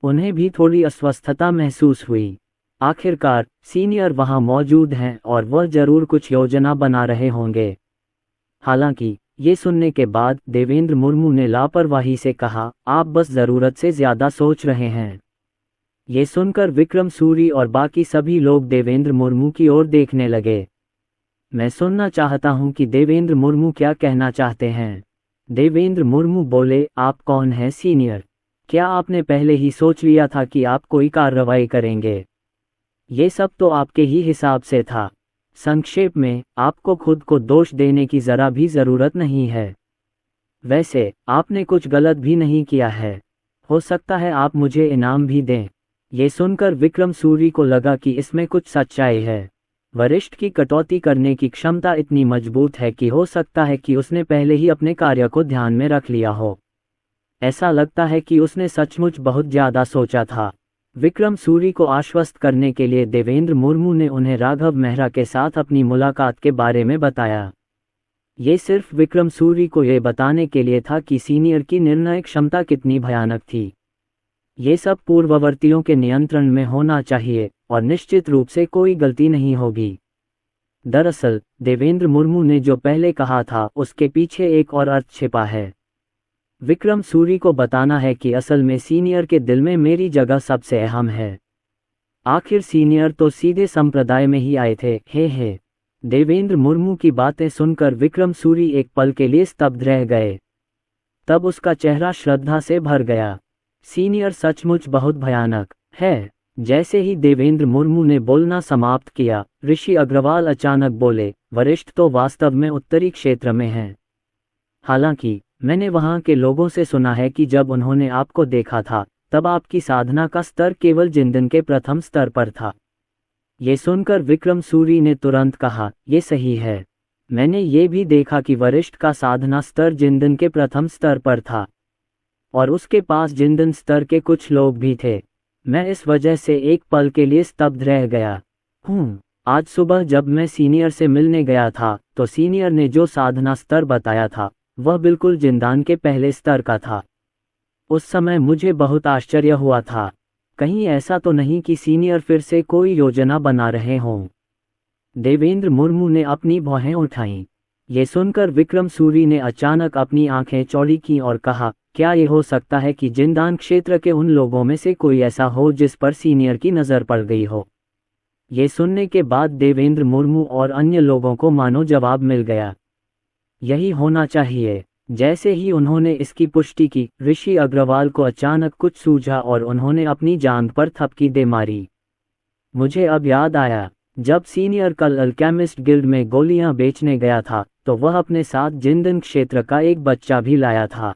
उन्हें भी थोड़ी अस्वस्थता महसूस हुई। आखिरकार सीनियर वहां मौजूद हैं और वह जरूर कुछ योजना बना रहे होंगे। हालांकि ये सुनने के बाद देवेंद्र मुर्मू ने लापरवाही से कहा, आप बस जरूरत से ज्यादा सोच रहे हैं। ये सुनकर विक्रम सूरी और बाकी सभी लोग देवेंद्र मुर्मू की ओर देखने लगे। मैं सुनना चाहता हूं कि देवेंद्र मुर्मू क्या कहना चाहते हैं। देवेंद्र मुर्मू बोले, आप कौन हैं सीनियर? क्या आपने पहले ही सोच लिया था कि आप कोई कार्रवाई करेंगे? ये सब तो आपके ही हिसाब से था। संक्षेप में, आपको खुद को दोष देने की जरा भी जरूरत नहीं है। वैसे आपने कुछ गलत भी नहीं किया है। हो सकता है आप मुझे इनाम भी दें। ये सुनकर विक्रम सूरी को लगा कि इसमें कुछ सच्चाई है। वरिष्ठ की कटौती करने की क्षमता इतनी मजबूत है कि हो सकता है कि उसने पहले ही अपने कार्य को ध्यान में रख लिया हो। ऐसा लगता है कि उसने सचमुच बहुत ज्यादा सोचा था। विक्रम सूरी को आश्वस्त करने के लिए देवेंद्र मुर्मू ने उन्हें राघव मेहरा के साथ अपनी मुलाकात के बारे में बताया। ये सिर्फ विक्रम सूरी को ये बताने के लिए था कि सीनियर की निर्णय क्षमता कितनी भयानक थी। ये सब पूर्ववर्तियों के नियंत्रण में होना चाहिए और निश्चित रूप से कोई गलती नहीं होगी। दरअसल देवेंद्र मुर्मू ने जो पहले कहा था उसके पीछे एक और अर्थ छिपा है। विक्रम सूरी को बताना है कि असल में सीनियर के दिल में मेरी जगह सबसे अहम है। आखिर सीनियर तो सीधे संप्रदाय में ही आए थे। हे देवेंद्र मुर्मू की बातें सुनकर विक्रम सूरी एक पल के लिए स्तब्ध रह गए। तब उसका चेहरा श्रद्धा से भर गया। सीनियर सचमुच बहुत भयानक है। जैसे ही देवेंद्र मुर्मू ने बोलना समाप्त किया, ऋषि अग्रवाल अचानक बोले, वरिष्ठ तो वास्तव में उत्तरी क्षेत्र में हैं। हालांकि मैंने वहां के लोगों से सुना है कि जब उन्होंने आपको देखा था तब आपकी साधना का स्तर केवल जिंदन के प्रथम स्तर पर था। ये सुनकर विक्रम सूरी ने तुरंत कहा, ये सही है। मैंने ये भी देखा कि वरिष्ठ का साधना स्तर जिंदन के प्रथम स्तर पर था और उसके पास जिंदन स्तर के कुछ लोग भी थे। मैं इस वजह से एक पल के लिए स्तब्ध रह गया हूँ। आज सुबह जब मैं सीनियर से मिलने गया था तो सीनियर ने जो साधना स्तर बताया था वह बिल्कुल जिंदान के पहले स्तर का था। उस समय मुझे बहुत आश्चर्य हुआ था। कहीं ऐसा तो नहीं कि सीनियर फिर से कोई योजना बना रहे हों। देवेंद्र मुर्मू ने अपनी भौहें उठाईं। ये सुनकर विक्रम सूरी ने अचानक अपनी आंखें चौड़ी की और कहा, क्या ये हो सकता है कि जिंदान क्षेत्र के उन लोगों में से कोई ऐसा हो जिस पर सीनियर की नज़र पड़ गई हो। ये सुनने के बाद देवेंद्र मुर्मू और अन्य लोगों को मानो जवाब मिल गया। यही होना चाहिए। जैसे ही उन्होंने इसकी पुष्टि की, ऋषि अग्रवाल को अचानक कुछ सूझा और उन्होंने अपनी जांघ पर थपकी दे मारी। मुझे अब याद आया, जब सीनियर कल अल्केमिस्ट गिल्ड में गोलियां बेचने गया था तो वह अपने साथ जिंदन क्षेत्र का एक बच्चा भी लाया था।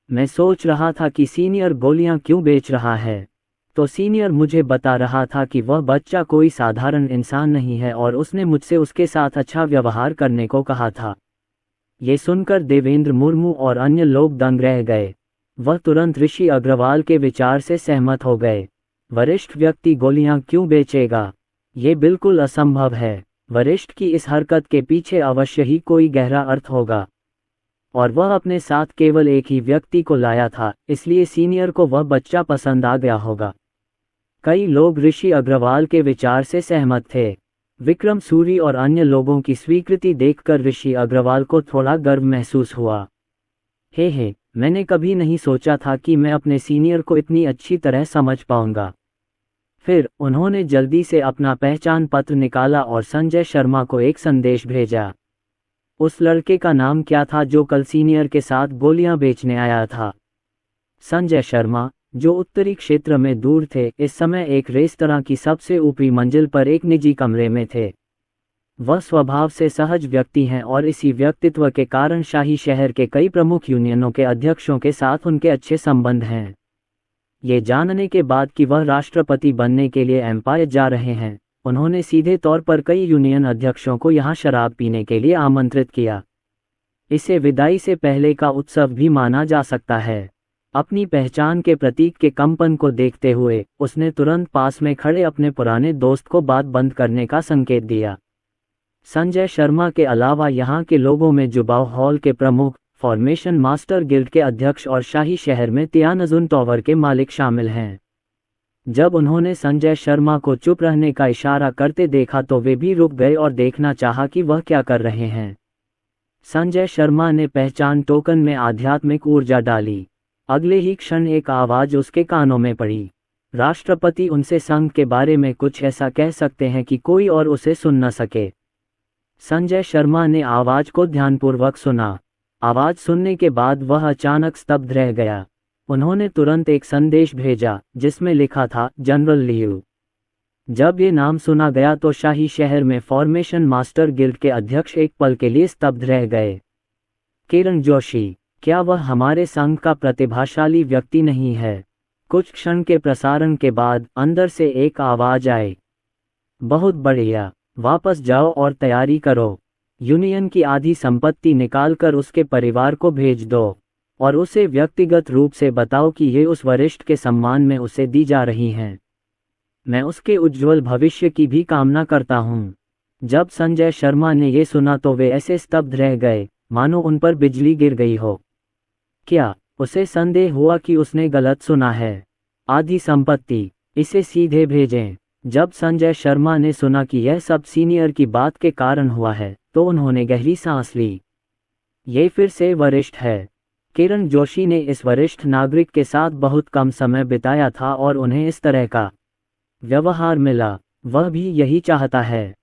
मैं सोच रहा था कि सीनियर गोलियां क्यों बेच रहा है, तो सीनियर मुझे बता रहा था कि वह बच्चा कोई साधारण इंसान नहीं है और उसने मुझसे उसके साथ अच्छा व्यवहार करने को कहा था। ये सुनकर देवेंद्र मुर्मू और अन्य लोग दंग रह गए। वह तुरंत ऋषि अग्रवाल के विचार से सहमत हो गए। वरिष्ठ व्यक्ति गोलियां क्यों बेचेगा? ये बिल्कुल असंभव है। वरिष्ठ की इस हरकत के पीछे अवश्य ही कोई गहरा अर्थ होगा और वह अपने साथ केवल एक ही व्यक्ति को लाया था, इसलिए सीनियर को वह बच्चा पसंद आ गया होगा। कई लोग ऋषि अग्रवाल के विचार से सहमत थे। विक्रम सूरी और अन्य लोगों की स्वीकृति देखकर ऋषि अग्रवाल को थोड़ा गर्व महसूस हुआ। हे, मैंने कभी नहीं सोचा था कि मैं अपने सीनियर को इतनी अच्छी तरह समझ पाऊंगा। फिर उन्होंने जल्दी से अपना पहचान पत्र निकाला और संजय शर्मा को एक संदेश भेजा। उस लड़के का नाम क्या था जो कल सीनियर के साथ गोलियां बेचने आया था? संजय शर्मा, जो उत्तरी क्षेत्र में दूर थे, इस समय एक रेस्तरां की सबसे ऊपरी मंजिल पर एक निजी कमरे में थे। वह स्वभाव से सहज व्यक्ति हैं और इसी व्यक्तित्व के कारण शाही शहर के कई प्रमुख यूनियनों के अध्यक्षों के साथ उनके अच्छे संबंध हैं। ये जानने के बाद कि वह राष्ट्रपति बनने के लिए एम्पायर जा रहे हैं, उन्होंने सीधे तौर पर कई यूनियन अध्यक्षों को यहाँ शराब पीने के लिए आमंत्रित किया। इसे विदाई से पहले का उत्सव भी माना जा सकता है। अपनी पहचान के प्रतीक के कंपन को देखते हुए उसने तुरंत पास में खड़े अपने पुराने दोस्त को बात बंद करने का संकेत दिया। संजय शर्मा के अलावा यहाँ के लोगों में जुबाव हॉल के प्रमुख, फॉर्मेशन मास्टर गिल्ड के अध्यक्ष और शाही शहर में तियानजुन टॉवर के मालिक शामिल हैं। जब उन्होंने संजय शर्मा को चुप रहने का इशारा करते देखा तो वे भी रुक गए और देखना चाहा कि वह क्या कर रहे हैं। संजय शर्मा ने पहचान टोकन में आध्यात्मिक ऊर्जा डाली। अगले ही क्षण एक आवाज उसके कानों में पड़ी। राष्ट्रपति उनसे संघ के बारे में कुछ ऐसा कह सकते हैं कि कोई और उसे सुन न सके। संजय शर्मा ने आवाज को ध्यानपूर्वक सुना। आवाज सुनने के बाद वह अचानक स्तब्ध रह गया। उन्होंने तुरंत एक संदेश भेजा जिसमें लिखा था, जनरल लियू। जब ये नाम सुना गया तो शाही शहर में फॉर्मेशन मास्टर गिल्ड के अध्यक्ष एक पल के लिए स्तब्ध रह गए। किरण जोशी, क्या वह हमारे संघ का प्रतिभाशाली व्यक्ति नहीं है? कुछ क्षण के प्रसारण के बाद अंदर से एक आवाज आई, बहुत बढ़िया, वापस जाओ और तैयारी करो। यूनियन की आधी संपत्ति निकालकर उसके परिवार को भेज दो और उसे व्यक्तिगत रूप से बताओ कि ये उस वरिष्ठ के सम्मान में उसे दी जा रही हैं। मैं उसके उज्ज्वल भविष्य की भी कामना करता हूँ। जब संजय शर्मा ने ये सुना तो वे ऐसे स्तब्ध रह गए मानो उन पर बिजली गिर गई हो। क्या उसे संदेह हुआ कि उसने गलत सुना है? आधी संपत्ति, इसे सीधे भेजें। जब संजय शर्मा ने सुना कि यह सब सीनियर की बात के कारण हुआ है तो उन्होंने गहरी सांस ली। ये फिर से वरिष्ठ है। किरण जोशी ने इस वरिष्ठ नागरिक के साथ बहुत कम समय बिताया था और उन्हें इस तरह का व्यवहार मिला। वह भी यही चाहता है।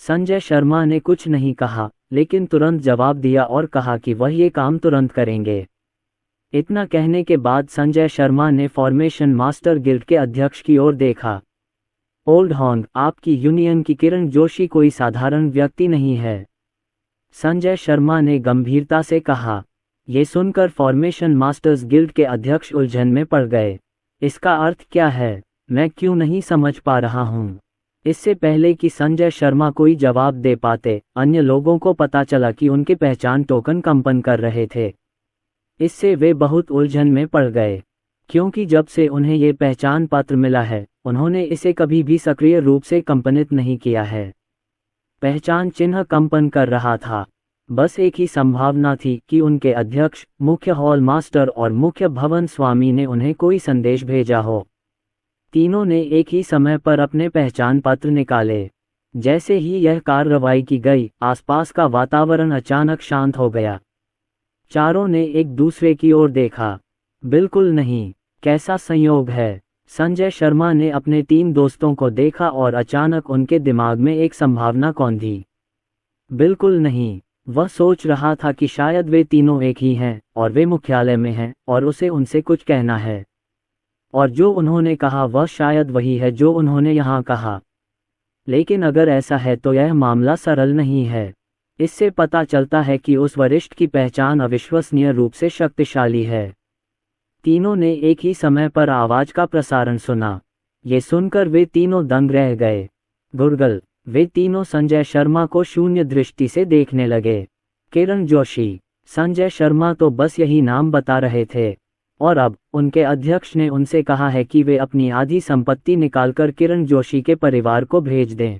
संजय शर्मा ने कुछ नहीं कहा लेकिन तुरंत जवाब दिया और कहा कि वह ये काम तुरंत करेंगे। इतना कहने के बाद संजय शर्मा ने फॉर्मेशन मास्टर गिल्ड के अध्यक्ष की ओर देखा। ओल्ड हॉन्ग, आपकी यूनियन की किरण जोशी कोई साधारण व्यक्ति नहीं है, संजय शर्मा ने गंभीरता से कहा। ये सुनकर फॉर्मेशन मास्टर्स गिल्ड के अध्यक्ष उलझन में पड़ गए। इसका अर्थ क्या है? मैं क्यों नहीं समझ पा रहा हूँ। इससे पहले कि संजय शर्मा कोई जवाब दे पाते, अन्य लोगों को पता चला कि उनके पहचान टोकन कंपन कर रहे थे। इससे वे बहुत उलझन में पड़ गए, क्योंकि जब से उन्हें ये पहचान पत्र मिला है, उन्होंने इसे कभी भी सक्रिय रूप से कंपनित नहीं किया है। पहचान चिन्ह कंपन कर रहा था। बस एक ही संभावना थी कि उनके अध्यक्ष, मुख्य हॉल मास्टर और मुख्य भवन स्वामी ने उन्हें कोई संदेश भेजा हो। तीनों ने एक ही समय पर अपने पहचान पत्र निकाले। जैसे ही यह कार्रवाई की गई, आसपास का वातावरण अचानक शांत हो गया। चारों ने एक दूसरे की ओर देखा। बिल्कुल नहीं, कैसा संयोग है। संजय शर्मा ने अपने 3 दोस्तों को देखा और अचानक उनके दिमाग में एक संभावना कौंधी। बिल्कुल नहीं, वह सोच रहा था कि शायद वे तीनों एक ही हैं और वे मुख्यालय में हैं और उसे उनसे कुछ कहना है, और जो उन्होंने कहा वह शायद वही है जो उन्होंने यहाँ कहा। लेकिन अगर ऐसा है तो यह मामला सरल नहीं है। इससे पता चलता है कि उस वरिष्ठ की पहचान अविश्वसनीय रूप से शक्तिशाली है। तीनों ने एक ही समय पर आवाज का प्रसारण सुना। ये सुनकर वे तीनों दंग रह गए। गुरगल, वे तीनों संजय शर्मा को शून्य दृष्टि से देखने लगे। किरण जोशी, संजय शर्मा तो बस यही नाम बता रहे थे, और अब उनके अध्यक्ष ने उनसे कहा है कि वे अपनी आधी संपत्ति निकालकर किरण जोशी के परिवार को भेज दें।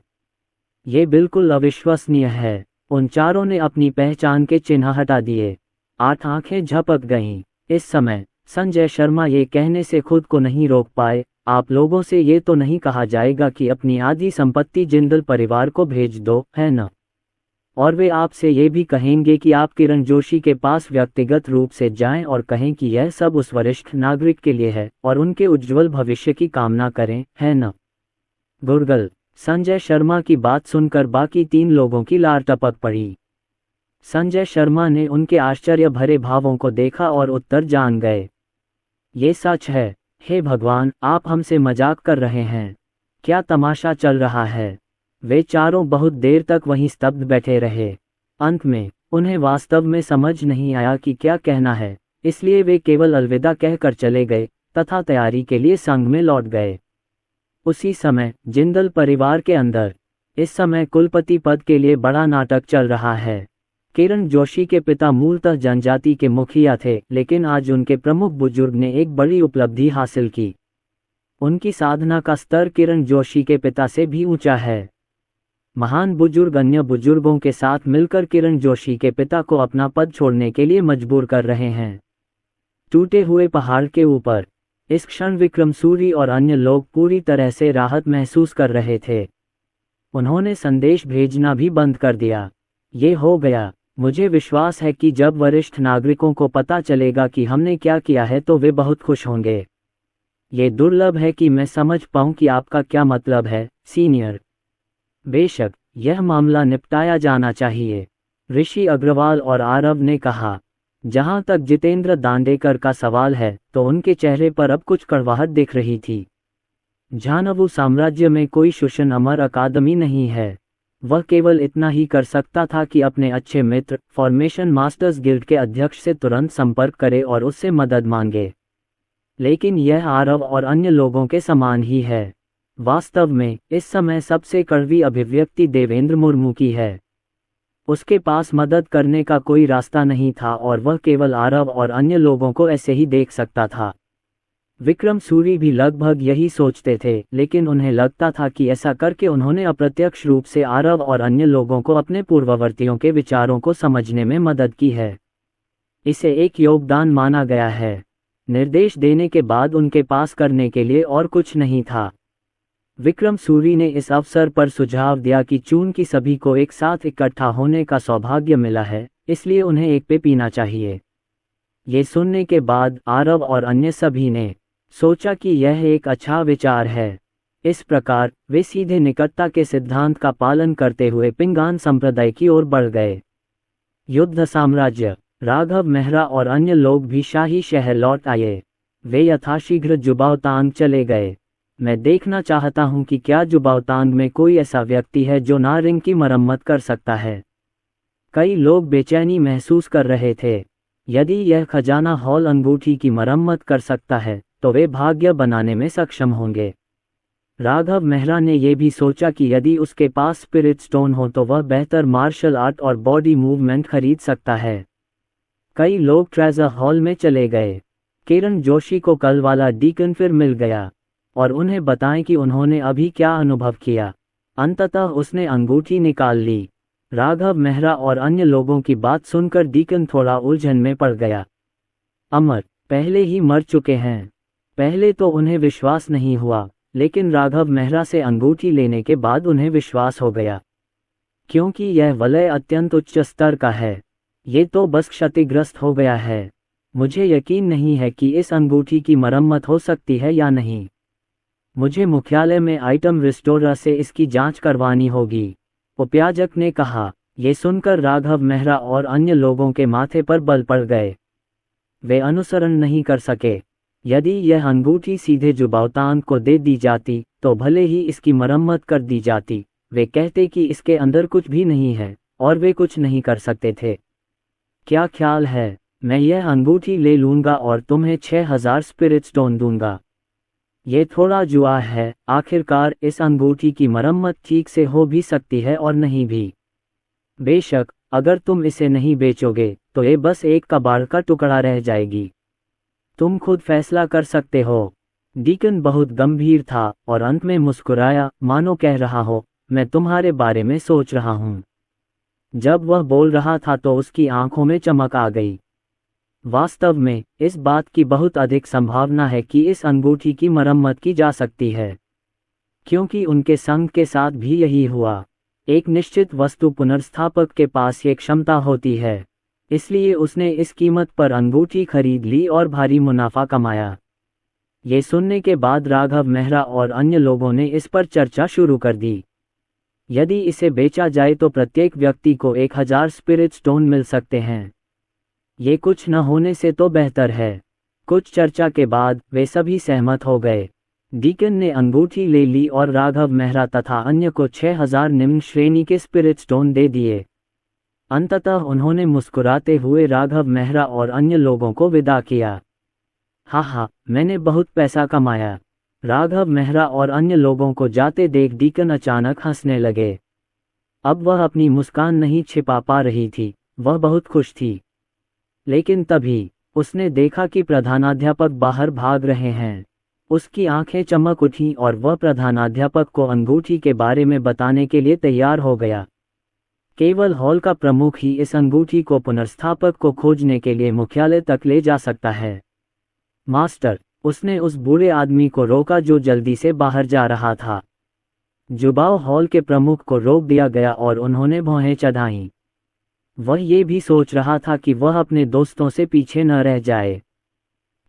ये बिल्कुल अविश्वसनीय है। उन चारों ने अपनी पहचान के चिन्ह हटा दिए। 8 आंखें झपक गईं। इस समय संजय शर्मा ये कहने से खुद को नहीं रोक पाए, आप लोगों से ये तो नहीं कहा जाएगा कि अपनी आधी संपत्ति जिंदल परिवार को भेज दो, है न? और वे आपसे ये भी कहेंगे कि आप किरण जोशी के पास व्यक्तिगत रूप से जाएं और कहें कि यह सब उस वरिष्ठ नागरिक के लिए है और उनके उज्जवल भविष्य की कामना करें, है न? गुरगल, संजय शर्मा की बात सुनकर बाकी 3 लोगों की लार टपक पड़ी। संजय शर्मा ने उनके आश्चर्य भरे भावों को देखा और उत्तर जान गए। ये सच है। हे भगवान, आप हमसे मजाक कर रहे हैं। क्या तमाशा चल रहा है? वे चारों बहुत देर तक वहीं स्तब्ध बैठे रहे। अंत में उन्हें वास्तव में समझ नहीं आया कि क्या कहना है, इसलिए वे केवल अलविदा कहकर चले गए तथा तैयारी के लिए संघ में लौट गए। उसी समय जिंदल परिवार के अंदर इस समय कुलपति पद के लिए बड़ा नाटक चल रहा है। किरण जोशी के पिता मूलतः जनजाति के मुखिया थे, लेकिन आज उनके प्रमुख बुजुर्ग ने एक बड़ी उपलब्धि हासिल की। उनकी साधना का स्तर किरण जोशी के पिता से भी ऊंचा है। महान बुजुर्ग अन्य बुजुर्गों के साथ मिलकर किरण जोशी के पिता को अपना पद छोड़ने के लिए मजबूर कर रहे हैं। टूटे हुए पहाड़ के ऊपर इस क्षण विक्रम सूरी और अन्य लोग पूरी तरह से राहत महसूस कर रहे थे। उन्होंने संदेश भेजना भी बंद कर दिया। ये हो गया। मुझे विश्वास है कि जब वरिष्ठ नागरिकों को पता चलेगा कि हमने क्या किया है तो वे बहुत खुश होंगे। ये दुर्लभ है कि मैं समझ पाऊं कि आपका क्या मतलब है, सीनियर। बेशक यह मामला निपटाया जाना चाहिए, ऋषि अग्रवाल और आरव ने कहा। जहां तक जितेंद्र दांडेकर का सवाल है तो उनके चेहरे पर अब कुछ कड़वाहट दिख रही थी। झानवु साम्राज्य में कोई शुशन अमर अकादमी नहीं है। वह केवल इतना ही कर सकता था कि अपने अच्छे मित्र फॉर्मेशन मास्टर्स गिल्ड के अध्यक्ष से तुरंत संपर्क करे और उससे मदद मांगे। लेकिन यह आरव और अन्य लोगों के समान ही है। वास्तव में इस समय सबसे कड़वी अभिव्यक्ति देवेंद्र मुर्मू की है। उसके पास मदद करने का कोई रास्ता नहीं था और वह केवल आरव और अन्य लोगों को ऐसे ही देख सकता था। विक्रम सूरी भी लगभग यही सोचते थे, लेकिन उन्हें लगता था कि ऐसा करके उन्होंने अप्रत्यक्ष रूप से आरव और अन्य लोगों को अपने पूर्ववर्तियों के विचारों को समझने में मदद की है। इसे एक योगदान माना गया है। निर्देश देने के बाद उनके पास करने के लिए और कुछ नहीं था। विक्रम सूरी ने इस अवसर पर सुझाव दिया कि चूंकि सभी को एक साथ इकट्ठा होने का सौभाग्य मिला है, इसलिए उन्हें एक पे पीना चाहिए। ये सुनने के बाद आरव और अन्य सभी ने सोचा कि यह एक अच्छा विचार है। इस प्रकार वे सीधे निकटता के सिद्धांत का पालन करते हुए पिंगान संप्रदाय की ओर बढ़ गए। युद्ध साम्राज्य राघव मेहरा और अन्य लोग भी शाही शहर लौट आए। वे यथाशीघ्र जुबावतांग चले गए। मैं देखना चाहता हूं कि क्या जुबावतांग में कोई ऐसा व्यक्ति है जो नारिंग की मरम्मत कर सकता है। कई लोग बेचैनी महसूस कर रहे थे। यदि यह खजाना हॉल अंगूठी की मरम्मत कर सकता है तो वे भाग्य बनाने में सक्षम होंगे। राघव मेहरा ने यह भी सोचा कि यदि उसके पास स्पिरिट स्टोन हो तो वह बेहतर मार्शल आर्ट और बॉडी मूवमेंट खरीद सकता है। कई लोग ट्रेजर हॉल में चले गए। किरण जोशी को कल वाला डीकन फिर मिल गया और उन्हें बताएं कि उन्होंने अभी क्या अनुभव किया। अंततः उसने अंगूठी निकाल ली। राघव मेहरा और अन्य लोगों की बात सुनकर डीकन थोड़ा उलझन में पड़ गया। अमर पहले ही मर चुके हैं। पहले तो उन्हें विश्वास नहीं हुआ, लेकिन राघव मेहरा से अंगूठी लेने के बाद उन्हें विश्वास हो गया, क्योंकि यह वलय अत्यंत उच्च स्तर का है। ये तो बस क्षतिग्रस्त हो गया है। मुझे यकीन नहीं है कि इस अंगूठी की मरम्मत हो सकती है या नहीं। मुझे मुख्यालय में आइटम रिस्टोरर से इसकी जांच करवानी होगी, उपाध्यक्ष ने कहा। ये सुनकर राघव मेहरा और अन्य लोगों के माथे पर बल पड़ गए। वे अनुसरण नहीं कर सके। यदि यह अंगूठी सीधे जुबावतान को दे दी जाती तो भले ही इसकी मरम्मत कर दी जाती, वे कहते कि इसके अंदर कुछ भी नहीं है और वे कुछ नहीं कर सकते थे। क्या ख्याल है, मैं यह अंगूठी ले लूंगा और तुम्हें 6000 स्पिरिट स्टोन दूंगा। ये थोड़ा जुआ है। आखिरकार इस अंगूठी की मरम्मत ठीक से हो भी सकती है और नहीं भी। बेशक अगर तुम इसे नहीं बेचोगे तो ये बस एक कबाड़ का टुकड़ा रह जाएगी। तुम खुद फैसला कर सकते हो। डीकन बहुत गंभीर था और अंत में मुस्कुराया, मानो कह रहा हो, मैं तुम्हारे बारे में सोच रहा हूं। जब वह बोल रहा था तो उसकी आंखों में चमक आ गई। वास्तव में इस बात की बहुत अधिक संभावना है कि इस अंगूठी की मरम्मत की जा सकती है, क्योंकि उनके संघ के साथ भी यही हुआ। एक निश्चित वस्तु पुनर्स्थापक के पास ये क्षमता होती है, इसलिए उसने इस कीमत पर अंगूठी खरीद ली और भारी मुनाफा कमाया। ये सुनने के बाद राघव मेहरा और अन्य लोगों ने इस पर चर्चा शुरू कर दी। यदि इसे बेचा जाए तो प्रत्येक व्यक्ति को 1000 स्पिरिट स्टोन मिल सकते हैं। ये कुछ न होने से तो बेहतर है। कुछ चर्चा के बाद वे सभी सहमत हो गए। डीकन ने अंगूठी ले ली और राघव मेहरा तथा अन्य को 6000 निम्न श्रेणी के स्पिरिट स्टोन दे दिए। अंततः उन्होंने मुस्कुराते हुए राघव मेहरा और अन्य लोगों को विदा किया। हा, मैंने बहुत पैसा कमाया। राघव मेहरा और अन्य लोगों को जाते देख डीकन अचानक हंसने लगे। अब वह अपनी मुस्कान नहीं छिपा पा रही थी, वह बहुत खुश थी। लेकिन तभी उसने देखा कि प्रधानाध्यापक बाहर भाग रहे हैं। उसकी आंखें चमक उठीं और वह प्रधानाध्यापक को अंगूठी के बारे में बताने के लिए तैयार हो गया। केवल हॉल का प्रमुख ही इस अंगूठी को पुनर्स्थापक को खोजने के लिए मुख्यालय तक ले जा सकता है। मास्टर, उसने उस बूढ़े आदमी को रोका जो जल्दी से बाहर जा रहा था। जुबाव हॉल के प्रमुख को रोक दिया गया और उन्होंने भौहें चढ़ाईं। वह ये भी सोच रहा था कि वह अपने दोस्तों से पीछे न रह जाए।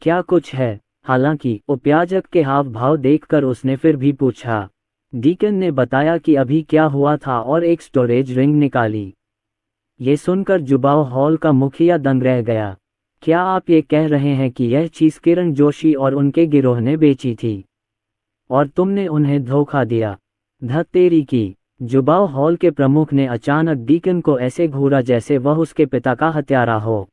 क्या कुछ है? हालांकि उपाध्यक्ष के हाव भाव देखकर उसने फिर भी पूछा। डीकन ने बताया कि अभी क्या हुआ था और एक स्टोरेज रिंग निकाली। ये सुनकर जुबाव हॉल का मुखिया दंग रह गया। क्या आप ये कह रहे हैं कि यह चीज किरण जोशी और उनके गिरोह ने बेची थी और तुमने उन्हें धोखा दिया? धत्तेरी की! जुबाव हॉल के प्रमुख ने अचानक डीकन को ऐसे घूरा जैसे वह उसके पिता का हत्यारा हो।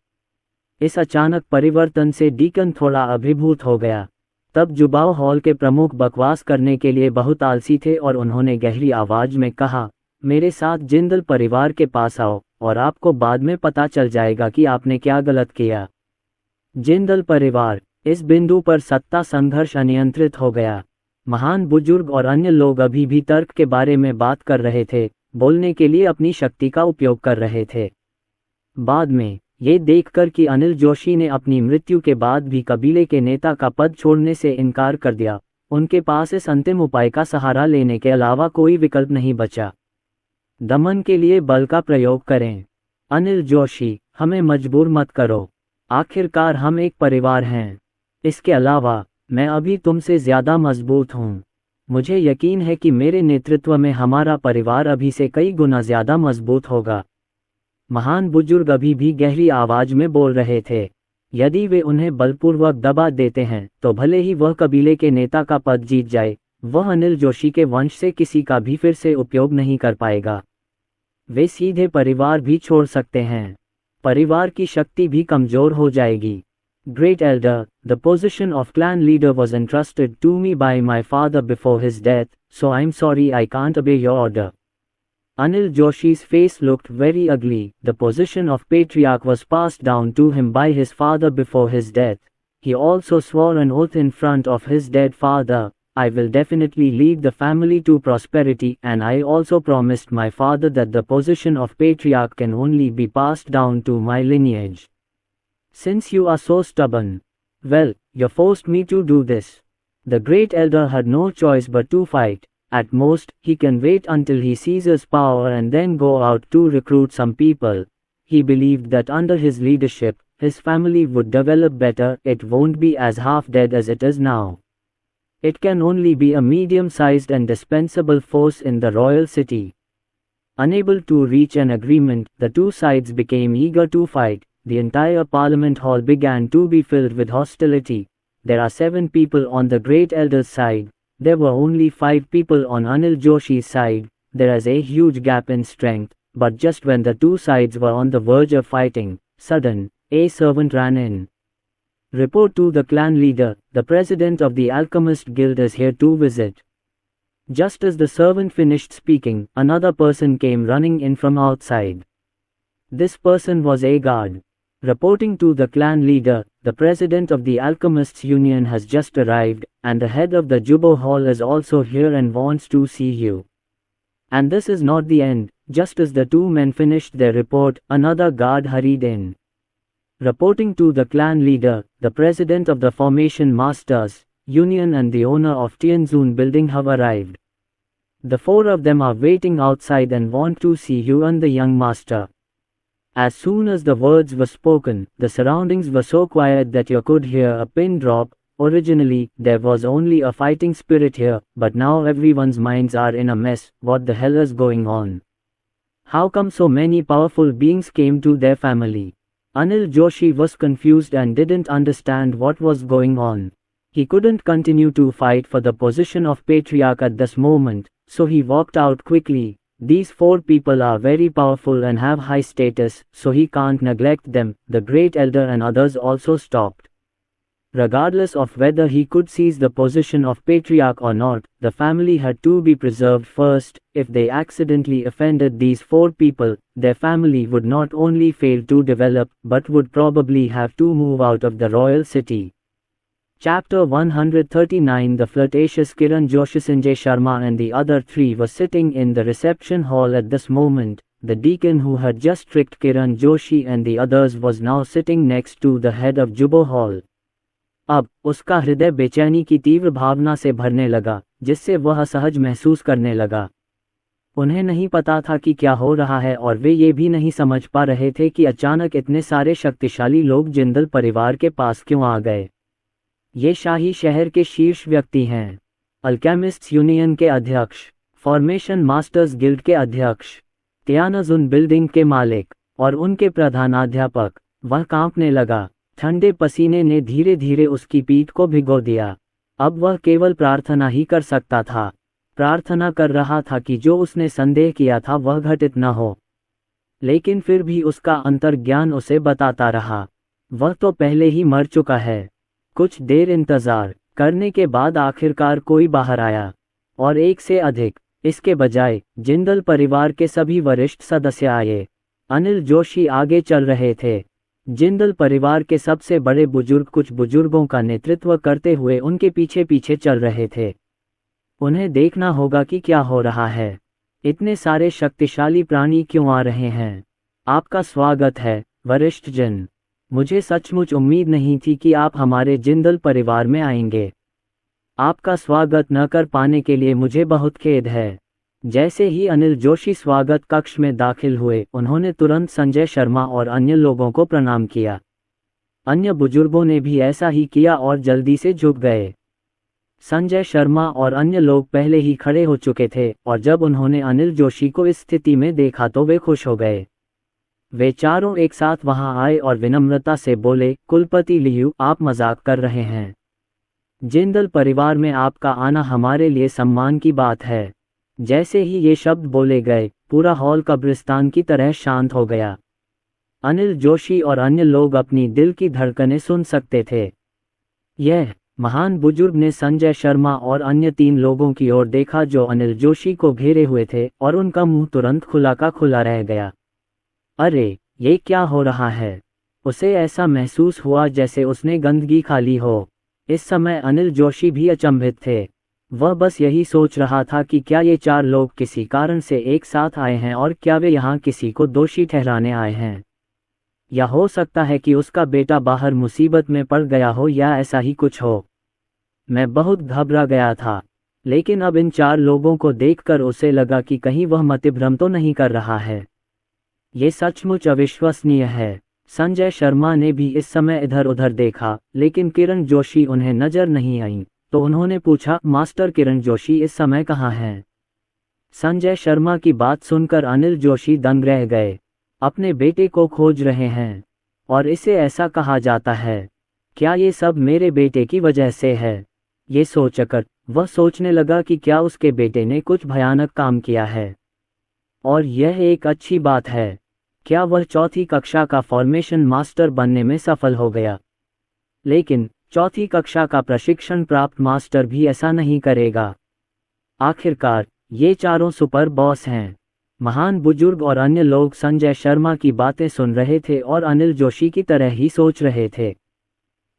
इस अचानक परिवर्तन से डीकन थोड़ा अभिभूत हो गया। तब जुबाव हॉल के प्रमुख बकवास करने के लिए बहुत आलसी थे और उन्होंने गहरी आवाज में कहा, मेरे साथ जिंदल परिवार के पास आओ और आपको बाद में पता चल जाएगा कि आपने क्या गलत किया। जिंदल परिवार! इस बिंदु पर सत्ता संघर्ष अनियंत्रित हो गया। महान बुजुर्ग और अन्य लोग अभी भी तर्क के बारे में बात कर रहे थे, बोलने के लिए अपनी शक्ति का उपयोग कर रहे थे। बाद में ये देखकर कि अनिल जोशी ने अपनी मृत्यु के बाद भी कबीले के नेता का पद छोड़ने से इनकार कर दिया, उनके पास इस अंतिम उपाय का सहारा लेने के अलावा कोई विकल्प नहीं बचा। दमन के लिए बल का प्रयोग करें। अनिल जोशी, हमें मजबूर मत करो। आखिरकार हम एक परिवार हैं। इसके अलावा मैं अभी तुमसे ज्यादा मजबूत हूँ। मुझे यकीन है कि मेरे नेतृत्व में हमारा परिवार अभी से कई गुना ज्यादा मजबूत होगा। महान बुजुर्ग अभी भी गहरी आवाज में बोल रहे थे। यदि वे उन्हें बलपूर्वक दबा देते हैं तो भले ही वह कबीले के नेता का पद जीत जाए, वह अनिल जोशी के वंश से किसी का भी फिर से उपयोग नहीं कर पाएगा। वे सीधे परिवार भी छोड़ सकते हैं। परिवार की शक्ति भी कमजोर हो जाएगी। Great elder, the position of clan leader was entrusted to me by my father before his death, so I'm sorry I can't obey your order. Anil Joshi's face looked very ugly. The position of patriarch was passed down to him by his father before his death. He also swore an oath in front of his dead father, I will definitely lead the family to prosperity, and I also promised my father that the position of patriarch can only be passed down to my lineage. Since you are so stubborn, well, you forced me to do this. The great elder had no choice but to fight. At most, he can wait until he seizes power and then go out to recruit some people. He believed that under his leadership, his family would develop better. It won't be as half dead as it is now. It can only be a medium-sized and dispensable force in the royal city. Unable to reach an agreement, the two sides became eager to fight. The entire Parliament Hall began to be filled with hostility. There are 7 people on the great elder's side. There were only 5 people on Anil Joshi's side. There is a huge gap in strength, but just when the two sides were on the verge of fighting, sudden, a servant ran in. Report to the clan leader, the president of the Alchemist Guild is here to visit. Just as the servant finished speaking, another person came running in from outside. This person was a guard. Reporting to the clan leader, the president of the Alchemists Union has just arrived, and the head of the Jubo Hall is also here and wants to see you. And this is not the end. Just as the two men finished their report, another guard hurried in. Reporting to the clan leader, the president of the Formation Masters Union and the owner of Tianzun building have arrived. The 4 of them are waiting outside and want to see you and the young master. As soon as the words were spoken, the surroundings were so quiet that you could hear a pin drop. Originally, there was only a fighting spirit here, but now everyone's minds are in a mess. What the hell is going on? How come so many powerful beings came to their family? Anil Joshi was confused and didn't understand what was going on. He couldn't continue to fight for the position of patriarch at this moment, so he walked out quickly. These 4 people are very powerful and have high status, so he can't neglect them. The great elder and others also stopped. Regardless of whether he could seize the position of patriarch or not, the family had to be preserved first. If they accidentally offended these 4 people, their family would not only fail to develop, but would probably have to move out of the royal city. Chapter 139 The flirtatious Kiran Joshi, Sanjay Sharma and the other 3 were sitting in the reception hall at this moment. The deacon who had just tricked Kiran Joshi and the others was now sitting next to the head of Jubo Hall. अब उसका हृदय बेचैनी की तीव्र भावना से भरने लगा, जिससे वह असहज महसूस करने लगा। उन्हें नहीं पता था कि क्या हो रहा है और वे ये भी नहीं समझ पा रहे थे कि अचानक इतने सारे शक्तिशाली लोग जिंदल परिवार के पास क्यों आ गए। ये शाही शहर के शीर्ष व्यक्ति हैं। अल्केमिस्ट्स यूनियन के अध्यक्ष, फॉर्मेशन मास्टर्स गिल्ड के अध्यक्ष, तियानजुन बिल्डिंग के मालिक और उनके प्रधानाध्यापक। वह कांपने लगा। ठंडे पसीने ने धीरे धीरे उसकी पीठ को भिगो दिया। अब वह केवल प्रार्थना ही कर सकता था। प्रार्थना कर रहा था कि जो उसने संदेह किया था वह घटित न हो। लेकिन फिर भी उसका अंतर्ज्ञान उसे बताता रहा, वह तो पहले ही मर चुका है। कुछ देर इंतजार करने के बाद आखिरकार कोई बाहर आया, और 1 से अधिक। इसके बजाय जिंदल परिवार के सभी वरिष्ठ सदस्य आए। अनिल जोशी आगे चल रहे थे। जिंदल परिवार के सबसे बड़े बुजुर्ग कुछ बुजुर्गों का नेतृत्व करते हुए उनके पीछे पीछे चल रहे थे। उन्हें देखना होगा कि क्या हो रहा है। इतने सारे शक्तिशाली प्राणी क्यों आ रहे हैं? आपका स्वागत है, वरिष्ठ जन। मुझे सचमुच उम्मीद नहीं थी कि आप हमारे जिंदल परिवार में आएंगे। आपका स्वागत न कर पाने के लिए मुझे बहुत खेद है। जैसे ही अनिल जोशी स्वागत कक्ष में दाखिल हुए, उन्होंने तुरंत संजय शर्मा और अन्य लोगों को प्रणाम किया। अन्य बुजुर्गों ने भी ऐसा ही किया और जल्दी से झुक गए। संजय शर्मा और अन्य लोग पहले ही खड़े हो चुके थे, और जब उन्होंने अनिल जोशी को इस स्थिति में देखा तो वे खुश हो गए। वे चारों एक साथ वहां आए और विनम्रता से बोले, कुलपति लियू, आप मजाक कर रहे हैं। जिंदल परिवार में आपका आना हमारे लिए सम्मान की बात है। जैसे ही ये शब्द बोले गए, पूरा हॉल कब्रिस्तान की तरह शांत हो गया। अनिल जोशी और अन्य लोग अपनी दिल की धड़कनें सुन सकते थे। यह महान बुजुर्ग ने संजय शर्मा और अन्य 3 लोगों की ओर देखा जो अनिल जोशी को घेरे हुए थे, और उनका मुंह तुरंत खुला का खुला रह गया। अरे, ये क्या हो रहा है? उसे ऐसा महसूस हुआ जैसे उसने गंदगी खा ली हो। इस समय अनिल जोशी भी अचंभित थे। वह बस यही सोच रहा था कि क्या ये 4 लोग किसी कारण से एक साथ आए हैं और क्या वे यहाँ किसी को दोषी ठहराने आए हैं, या हो सकता है कि उसका बेटा बाहर मुसीबत में पड़ गया हो या ऐसा ही कुछ हो। मैं बहुत घबरा गया था, लेकिन अब इन 4 लोगों को देखकर उसे लगा कि कहीं वह मतिभ्रम तो नहीं कर रहा है। ये सचमुच अविश्वसनीय है। संजय शर्मा ने भी इस समय इधर उधर देखा, लेकिन किरण जोशी उन्हें नजर नहीं आई, तो उन्होंने पूछा, मास्टर किरण जोशी इस समय कहाँ हैं? संजय शर्मा की बात सुनकर अनिल जोशी दंग रह गए। अपने बेटे को खोज रहे हैं, और इसे ऐसा कहा जाता है? क्या ये सब मेरे बेटे की वजह से है? ये सोचकर वह सोचने लगा कि क्या उसके बेटे ने कुछ भयानक काम किया है, और यह एक अच्छी बात है। क्या वह 4th कक्षा का फॉर्मेशन मास्टर बनने में सफल हो गया? लेकिन 4th कक्षा का प्रशिक्षण प्राप्त मास्टर भी ऐसा नहीं करेगा। आखिरकार ये चारों सुपर बॉस हैं। महान बुजुर्ग और अन्य लोग संजय शर्मा की बातें सुन रहे थे और अनिल जोशी की तरह ही सोच रहे थे।